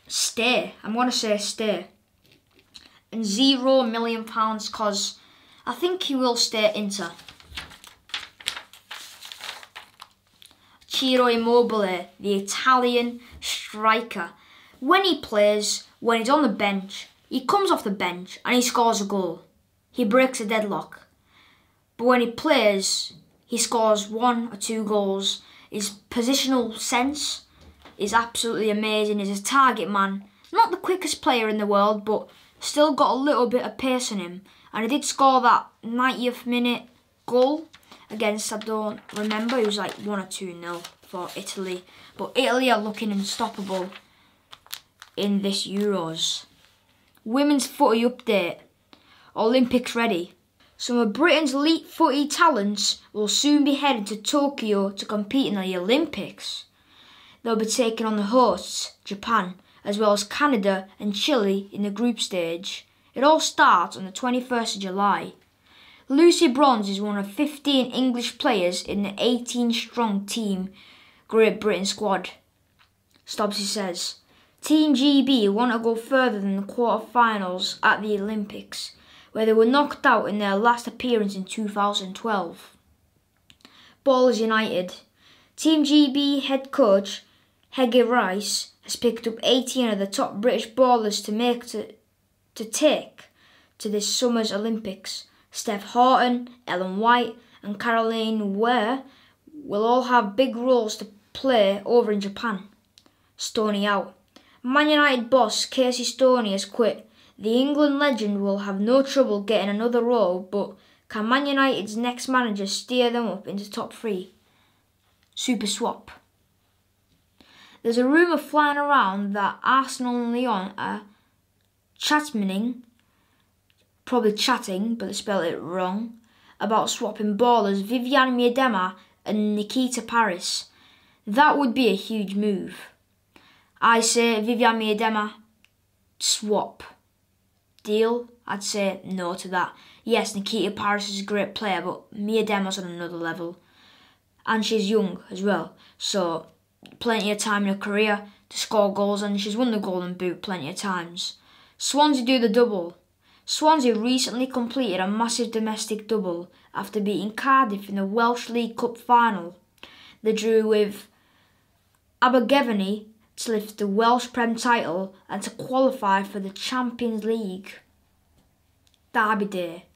stay. I'm going to say stay. And £0 million because I think he will stay at Inter. Ciro Immobile, the Italian striker. When he plays, when he's on the bench, he comes off the bench and he scores a goal. He breaks a deadlock. But when he plays, he scores 1 or 2 goals. His positional sense is absolutely amazing. He's a target man. Not the quickest player in the world, but still got a little bit of pace in him. And he did score that 90th minute goal against, I don't remember, it was like 1 or 2-0 for Italy. But Italy are looking unstoppable in this Euros. Women's footy update. Olympics ready. Some of Britain's elite footy talents will soon be headed to Tokyo to compete in the Olympics. They'll be taking on the hosts, Japan, as well as Canada and Chile in the group stage. It all starts on the 21st of July. Lucy Bronze is one of 15 English players in the 18-strong Team Great Britain squad. Stobbsy says, Team GB want to go further than the quarter-finals at the Olympics, where they were knocked out in their last appearance in 2012. Ballers United. Team GB head coach Hege Rice has picked up 18 of the top British ballers to take to this summer's Olympics. Steph Houghton, Ellen White and Caroline Ware will all have big roles to play over in Japan. Stoney out. Man United boss Casey Stoney has quit. The England legend will have no trouble getting another role, but can Man United's next manager steer them up into top 3? Super swap. There's a rumour flying around that Arsenal and Lyon are probably chatting, but they spelled it wrong, about swapping ballers Viviane Miedema and Nikita Paris. That would be a huge move. I say Viviane Miedema, swap. Deal? I'd say no to that. Yes, Nikita Paris is a great player, but Mia Demos on another level. And she's young as well, so plenty of time in her career to score goals, and she's won the Golden Boot plenty of times. Swansea do the double. Swansea recently completed a massive domestic double after beating Cardiff in the Welsh League Cup final. They drew with Abergavenny to lift the Welsh Prem title and to qualify for the Champions League. Derby Day.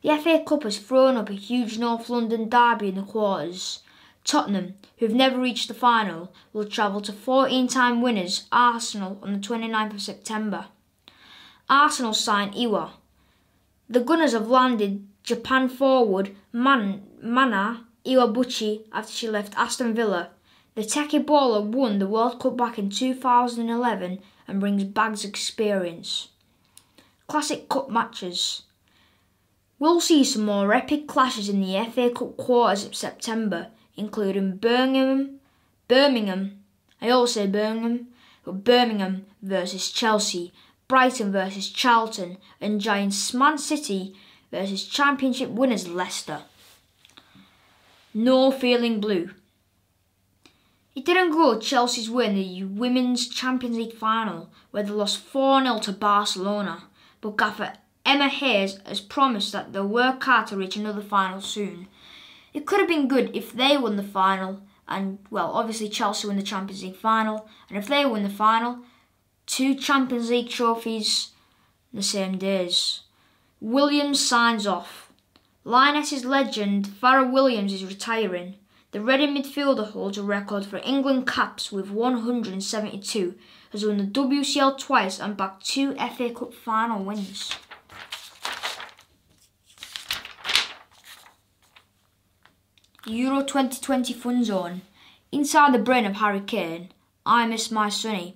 The FA Cup has thrown up a huge North London derby in the quarters. Tottenham, who've never reached the final, will travel to 14-time winners Arsenal on the 29th of September. Arsenal signed Iwa. The Gunners have landed Japan forward Mana Iwabuchi after she left Aston Villa. The techie baller won the World Cup back in 2011 and brings bags of experience. Classic Cup matches. We'll see some more epic clashes in the FA Cup quarters of September, including Birmingham, I always say Birmingham, but Birmingham versus Chelsea, Brighton versus Charlton, and Giants Man City versus Championship winners Leicester. No feeling blue. It didn't go Chelsea's way in the Women's Champions League final, where they lost 4-0 to Barcelona, but gaffer Emma Hayes has promised that they'll work hard to reach another final soon. It could have been good if they won the final, and, well, obviously Chelsea won the Champions League final, and if they win the final, 2 Champions League trophies the same days. Williams signs off. Lionesses legend Farrah Williams is retiring. The Reading midfielder holds a record for England caps with 172, has won the WCL twice and backed 2 FA Cup final wins. Euro 2020 Fun Zone. Inside the brain of Harry Kane, I miss my Sonny.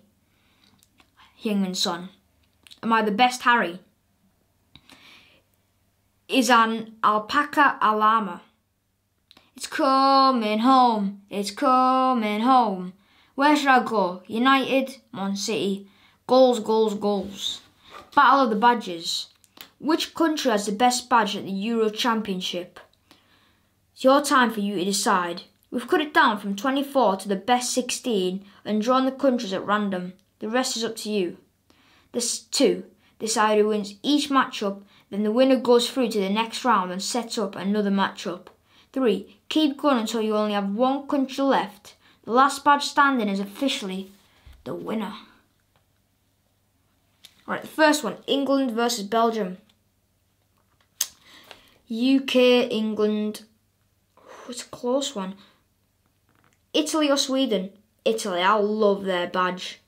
Heung-min Son. Am I the best Harry? Is an alpaca a llama? It's coming home, it's coming home. Where should I go? United, Man City. Goals, goals, goals. Battle of the Badges. Which country has the best badge at the Euro Championship? It's your time for you to decide. We've cut it down from 24 to the best 16 and drawn the countries at random. The rest is up to you. This 2. Decide who wins each matchup, then the winner goes through to the next round and sets up another matchup. 3. Keep going until you only have one country left. The last badge standing is officially the winner. Alright, the first one, England versus Belgium. UK, England. It's a close one. Italy or Sweden? Italy, I love their badge.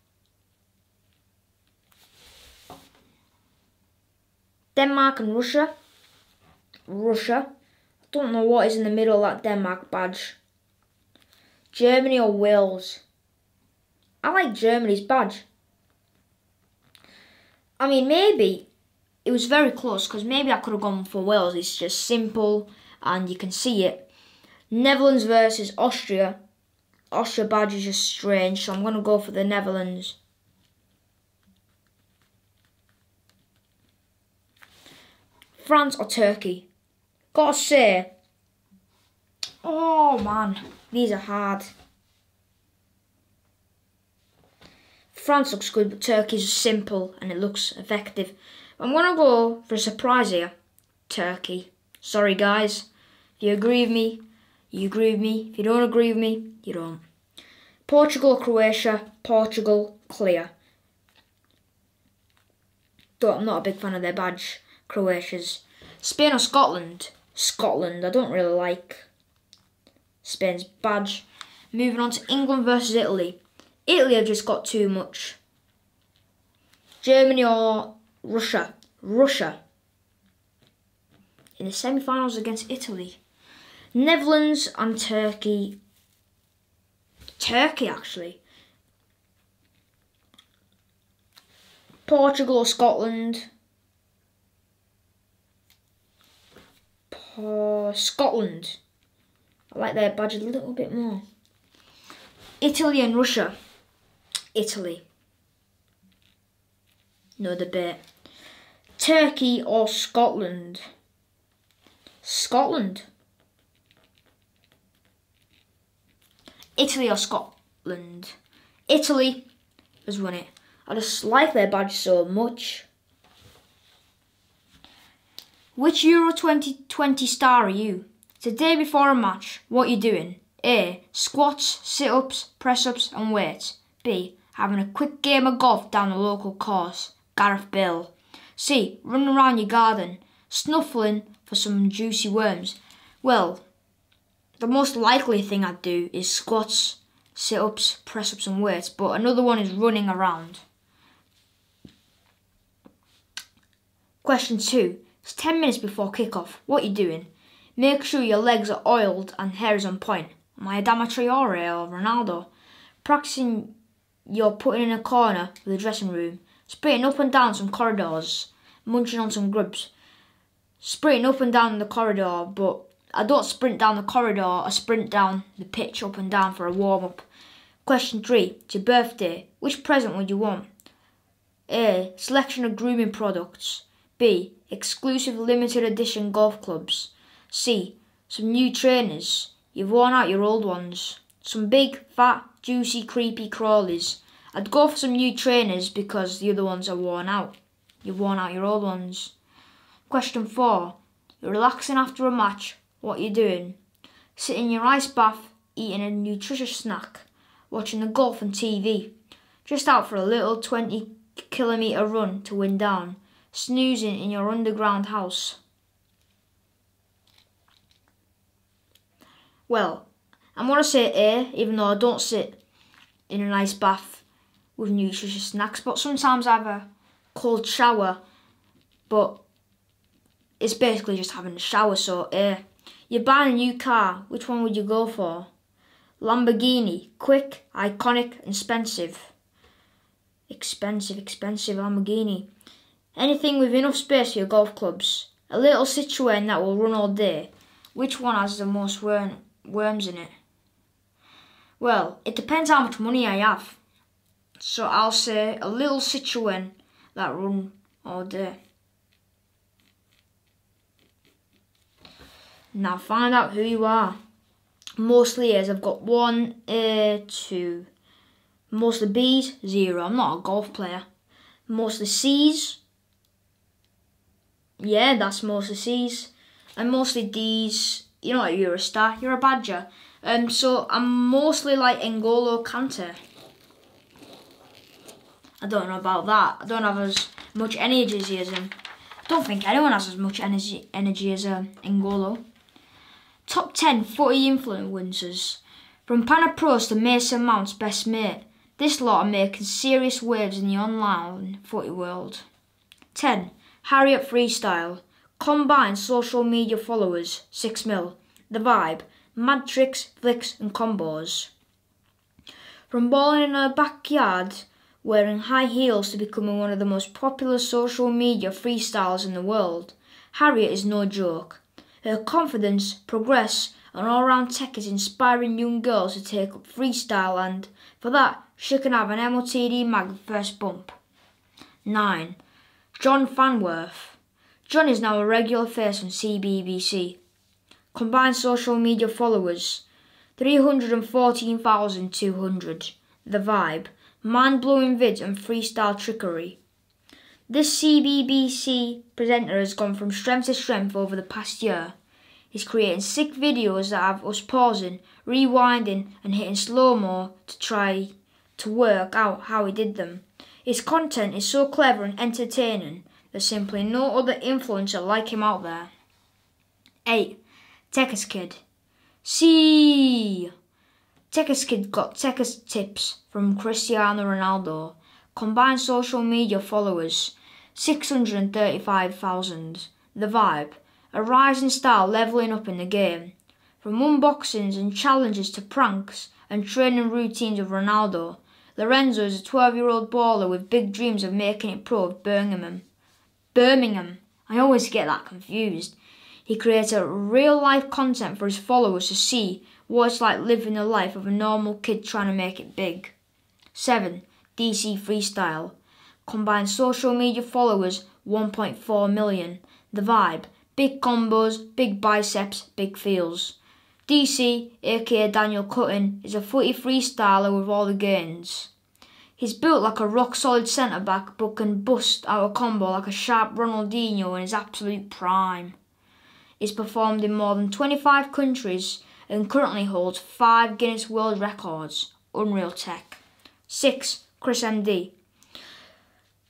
Denmark and Russia. Russia. I don't know what is in the middle of that Denmark badge. Germany or Wales? I like Germany's badge. I mean, maybe it was very close because maybe I could have gone for Wales. It's just simple and you can see it. Netherlands versus Austria. Austria badge is just strange, so I'm going to go for the Netherlands. France or Turkey? Gotta say, oh man, these are hard. France looks good, but Turkey's simple and it looks effective. I'm going to go for a surprise here. Turkey. Sorry guys, if you agree with me, you agree with me. If you don't agree with me, you don't. Portugal or Croatia? Portugal, clear. Though I'm not a big fan of their badge. Croatia's. Spain or Scotland? Scotland. I don't really like Spain's badge. Moving on to England versus Italy. Italy have just got too much. Germany or Russia? Russia. In the semi-finals against Italy. Netherlands and Turkey. Turkey, actually. Portugal or Scotland? Scotland. I like their badge a little bit more. Italy and Russia. Italy. No debate. Turkey or Scotland? Scotland. Italy or Scotland? Italy has won it. I just like their badge so much. Which Euro 2020 star are you? Today before a match, what are you doing? A. Squats, sit-ups, press-ups and weights. B. Having a quick game of golf down the local course. Gareth Bill. C. Running around your garden, snuffling for some juicy worms. Well, the most likely thing I'd do is squats, sit-ups, press-ups and weights, but another one is running around. Question 2. It's 10 minutes before kick-off. What are you doing? Make sure your legs are oiled and hair is on point. Am I Adama Traore or Ronaldo? Practicing your putting in a corner of the dressing room. Sprinting up and down some corridors. Munching on some grubs. Sprinting up and down the corridor, but I don't sprint down the corridor, I sprint down the pitch up and down for a warm-up. Question 3. It's your birthday. Which present would you want? A. Selection of grooming products. B. Exclusive limited edition golf clubs. C. Some new trainers. You've worn out your old ones. Some big, fat, juicy, creepy crawlies. I'd go for some new trainers because the other ones are worn out. You've worn out your old ones. Question 4. You're relaxing after a match. What are you doing? Sitting in your ice bath, eating a nutritious snack, watching the golf on TV. Just out for a little 20-kilometre run to wind down. Snoozing in your underground house. Well, I'm going to say A, even though I don't sit in an ice bath with nutritious snacks, but sometimes I have a cold shower, but it's basically just having a shower, so A. You're buying a new car, which one would you go for? Lamborghini, quick, iconic, expensive. Expensive Lamborghini. Anything with enough space for your golf clubs. A little Citroen that will run all day. Which one has the most worms in it? Well, it depends how much money I have. So I'll say a little Citroen that run all day. Now find out who you are. Mostly A's, I've got 1, A, 2. Mostly B's, 0. I'm not a golf player. Mostly C's. Yeah, that's mostly C's. And mostly D's. You're not a Eurostar, you're a Badger. So I'm mostly like N'Golo Kante. I don't know about that. I don't have as much energy as him. I don't think anyone has as much energy as N'Golo. Top 10 footy influencers. From Panapros to Mason Mount's best mate. This lot are making serious waves in the online footy world. 10. Harriet Freestyle. Combined social media followers, 6 mil. The Vibe. Mad tricks, flicks and combos. From balling in her backyard, wearing high heels to becoming one of the most popular social media freestyles in the world, Harriet is no joke. Her confidence, progress and all-round tech is inspiring young girls to take up freestyle, and for that, she can have an MOTD mag first bump. 9. John Fanworth. John is now a regular face on CBBC. Combined social media followers, 314,200. The Vibe. Mind-blowing vids and freestyle trickery. This CBBC presenter has gone from strength to strength over the past year. He's creating sick videos that have us pausing, rewinding and hitting slow-mo to try to work out how he did them. His content is so clever and entertaining, there's simply no other influencer like him out there. 8. Tekker's Kid. Tekker's Kid got Tekker's tips from Cristiano Ronaldo. Combined social media followers, 635,000. The Vibe. A rising star levelling up in the game. From unboxings and challenges to pranks and training routines of Ronaldo, Lorenzo is a 12-year-old baller with big dreams of making it pro of Birmingham. I always get that confused. He creates a real-life content for his followers to see what it's like living the life of a normal kid trying to make it big. 7. DC Freestyle. Combined social media followers, 1.4 million. The Vibe. Big combos, big biceps, big feels. DC, aka Daniel Cutting, is a footy freestyler with all the gains. He's built like a rock-solid centre-back but can bust out a combo like a sharp Ronaldinho in his absolute prime. He's performed in more than 25 countries and currently holds 5 Guinness World Records. Unreal tech. 6. Chris MD.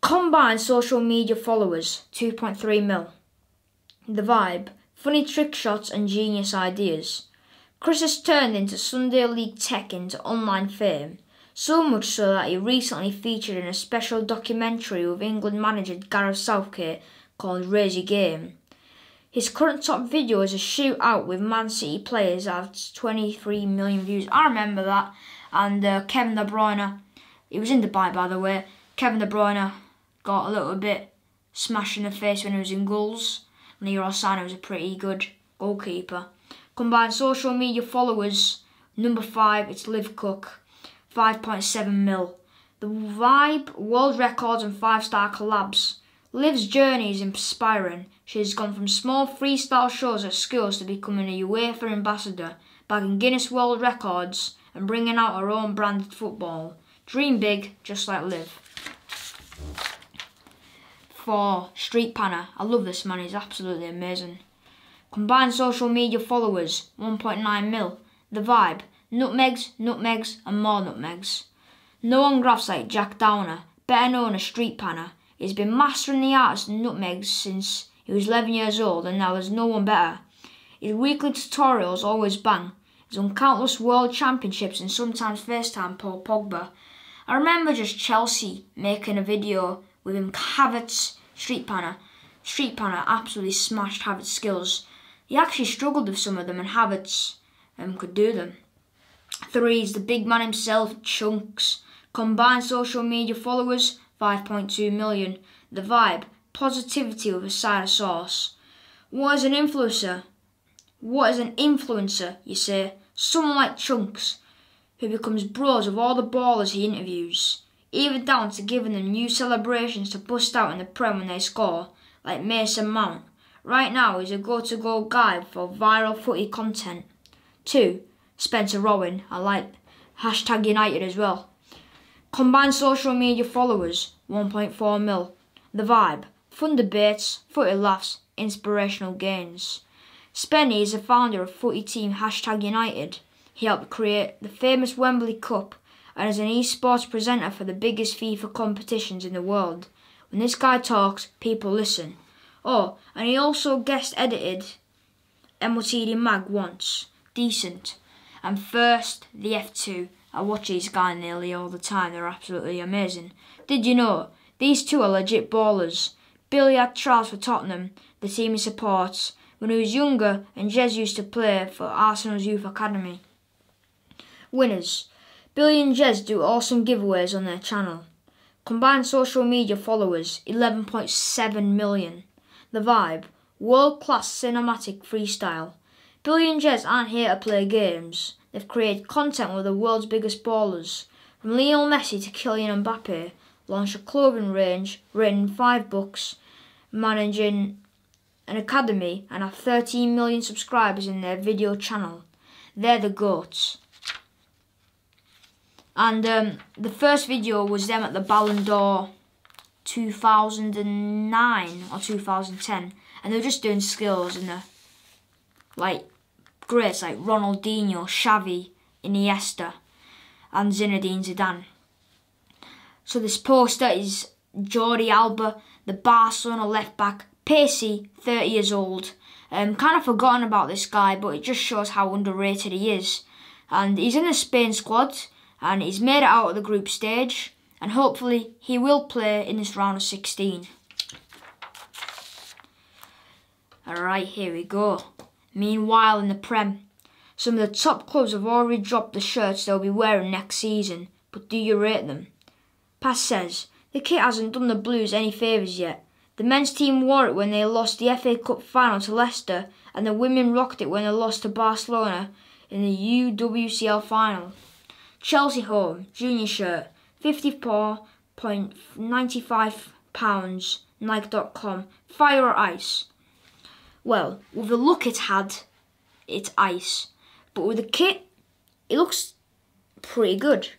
Combined social media followers, 2.3 mil. The vibe, funny trick shots and genius ideas. Chris has turned into Sunday League tech into online fame, so much so that he recently featured in a special documentary with England manager Gareth Southgate called Raise Your Game. His current top video is a shootout with Man City players that has 23 million views. I remember that. And Kevin De Bruyne, he was in Dubai by the way, Kevin De Bruyne got a little bit smashed in the face when he was in goals. Leroy Sané was a pretty good goalkeeper. Combined social media followers, number 5, it's Liv Cook, 5.7 mil. The vibe, world records and 5-star collabs. Liv's journey is inspiring. She has gone from small freestyle shows at schools to becoming a UEFA ambassador, bagging Guinness World Records and bringing out her own branded football. Dream big, just like Liv. 4. Street Panner. I love this man, he's absolutely amazing. Combined social media followers, 1.9 mil. The vibe, nutmegs, nutmegs and more nutmegs. No one graphs like Jack Downer, better known as Street Panner. He's been mastering the art of nutmegs since he was 11 years old and now there's no one better. His weekly tutorials always bang. He's won countless world championships and sometimes FaceTime Paul Pogba. I remember just Chelsea making a video with him, Havertz, Street Panner. Street Panner absolutely smashed Havertz's skills. He actually struggled with some of them and Havertz could do them. 3 is the big man himself, Chunks. Combined social media followers, 5.2 million. The vibe, positivity with a side of sauce. What is an influencer? What is an influencer, you say? Someone like Chunks, who becomes bros with all the ballers he interviews, even down to giving them new celebrations to bust out in the Prem when they score, like Mason Mount. Right now he's a go-to-go guy for viral footy content. 2. Spencer Rowan. I like #United as well. Combined social media followers, 1.4 mil. The vibe, fun debates, footy laughs, inspirational gains. Spenny is the founder of footy team #United. He helped create the famous Wembley Cup and is an esports presenter for the biggest FIFA competitions in the world. When this guy talks, people listen. Oh, and he also guest edited MOTD Mag once. Decent. And first, the F2. I watch these guys nearly all the time, they're absolutely amazing. Did you know? These two are legit ballers. Billy had trials for Tottenham, the team he supports, when he was younger, and Jez used to play for Arsenal's youth academy. Winners. Billy and Jez do awesome giveaways on their channel. Combined social media followers, 11.7 million. The vibe, world-class cinematic freestyle. Billy and Jez aren't here to play games. They've created content with the world's biggest ballers. From Lionel Messi to Kylian Mbappe, launched a clothing range, written 5 books, managing an academy and have 13 million subscribers in their video channel. They're the GOATs. And the first video was them at the Ballon d'Or 2009 or 2010, and they were just doing skills in the greats like Ronaldinho, Xavi, Iniesta and Zinedine Zidane. So this poster is Jordi Alba, the Barcelona left back, pacey, 30 years old. Kind of forgotten about this guy, but it just shows how underrated he is. And he's in the Spain squad, and he's made it out of the group stage, and hopefully he will play in this round of 16. Alright, here we go. Meanwhile in the Prem, some of the top clubs have already dropped the shirts they'll be wearing next season, but do you rate them? Pass says, the kit hasn't done the Blues any favours yet. The men's team wore it when they lost the FA Cup final to Leicester, and the women rocked it when they lost to Barcelona in the UWCL final. Chelsea home, junior shirt, £54.95, Nike.com, fire or ice. Well, with the look it had, it's ice. But with the kit, it looks pretty good.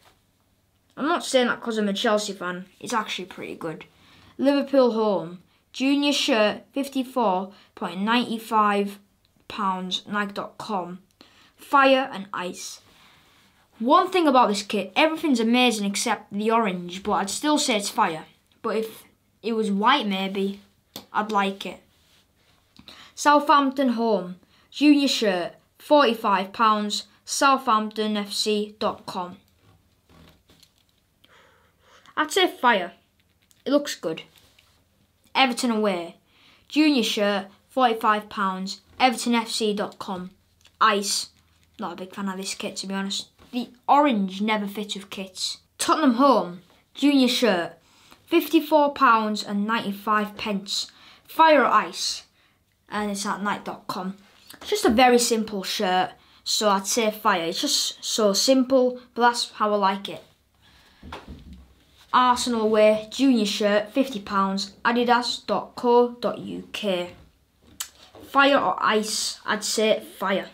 I'm not saying that because I'm a Chelsea fan. It's actually pretty good. Liverpool home. Junior shirt, £54.95, Nike.com. Fire and ice. One thing about this kit, everything's amazing except the orange, but I'd still say it's fire. But if it was white maybe, I'd like it. Southampton home. Junior shirt, £45, southamptonfc.com. I'd say fire. It looks good. Everton away. Junior shirt, £45, evertonfc.com. Ice. Not a big fan of this kit, to be honest. The orange never fits with kits. Tottenham home. Junior shirt, £54.95. Fire or ice. And it's at Nike.com. It's just a very simple shirt, so I'd say fire. It's just so simple, but that's how I like it. Arsenal away, junior shirt, £50, adidas.co.uk. Fire or ice? I'd say fire.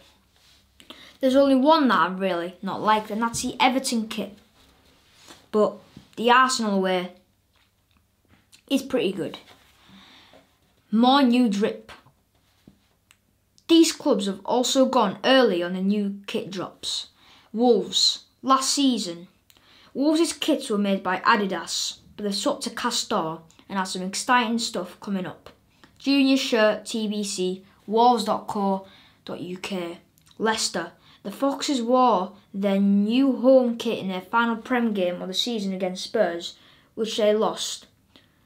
There's only one that I really not like, and that's the Everton kit. But the Arsenal away is pretty good. More new drip. These clubs have also gone early on the new kit drops. Wolves, last season. Wolves' kits were made by Adidas, but they've swapped to Castor and have some exciting stuff coming up. Junior shirt, TBC, wolves.co.uk. Leicester. The Foxes wore their new home kit in their final Prem game of the season against Spurs, which they lost.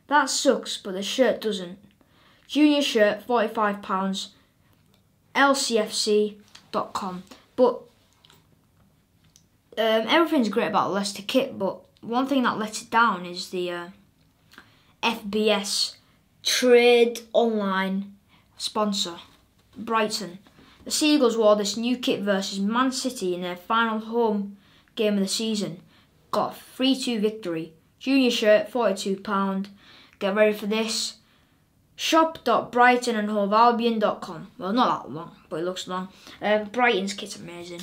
That sucks, but the shirt doesn't. Junior shirt, £45, lcfc.com. But everything's great about the Leicester kit, but one thing that lets it down is the FBS Trade Online sponsor, Brighton. The Seagulls wore this new kit versus Man City in their final home game of the season. Got a 3-2 victory. Junior shirt, £42. Get ready for this. Shop.brightonandhovealbion.com. Well, not that long, but it looks long. Brighton's kit's amazing.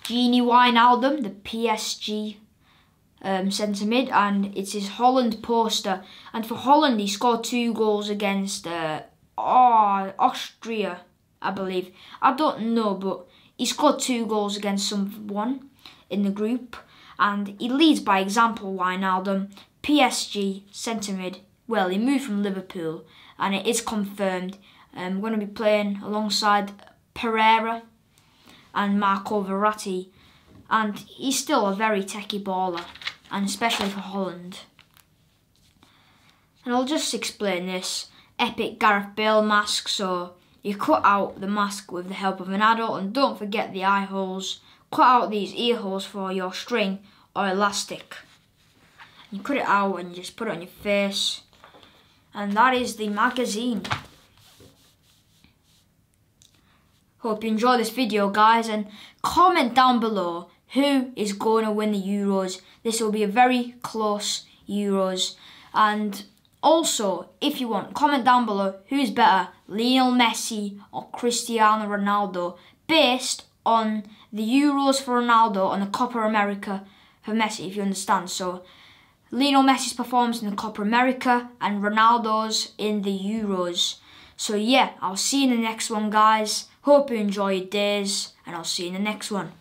Genie Wijnaldum, the PSG centre mid, and it's his Holland poster. And for Holland, he scored 2 goals against Austria, I believe. I don't know, but he scored 2 goals against someone in the group. And he leads by example, Wijnaldum. PSG centre mid. Well, he moved from Liverpool, and it is confirmed. We're going to be playing alongside Pereira and Marco Verratti, and he's still a very techie baller, and especially for Holland. And I'll just explain this. Epic Gareth Bale mask, so you cut out the mask with the help of an adult, and don't forget the eye holes. Cut out these ear holes for your string or elastic. You cut it out and just put it on your face. And that is the magazine. Hope you enjoy this video, guys, and comment down below who is going to win the Euros. This will be a very close Euros. And also, if you want, comment down below who's better, Lionel Messi or Cristiano Ronaldo, based on the Euros for Ronaldo and the Copa America for Messi, if you understand. So Lionel Messi's performance in the Copa America and Ronaldo's in the Euros. So yeah, I'll see you in the next one, guys. Hope you enjoy your days, and I'll see you in the next one.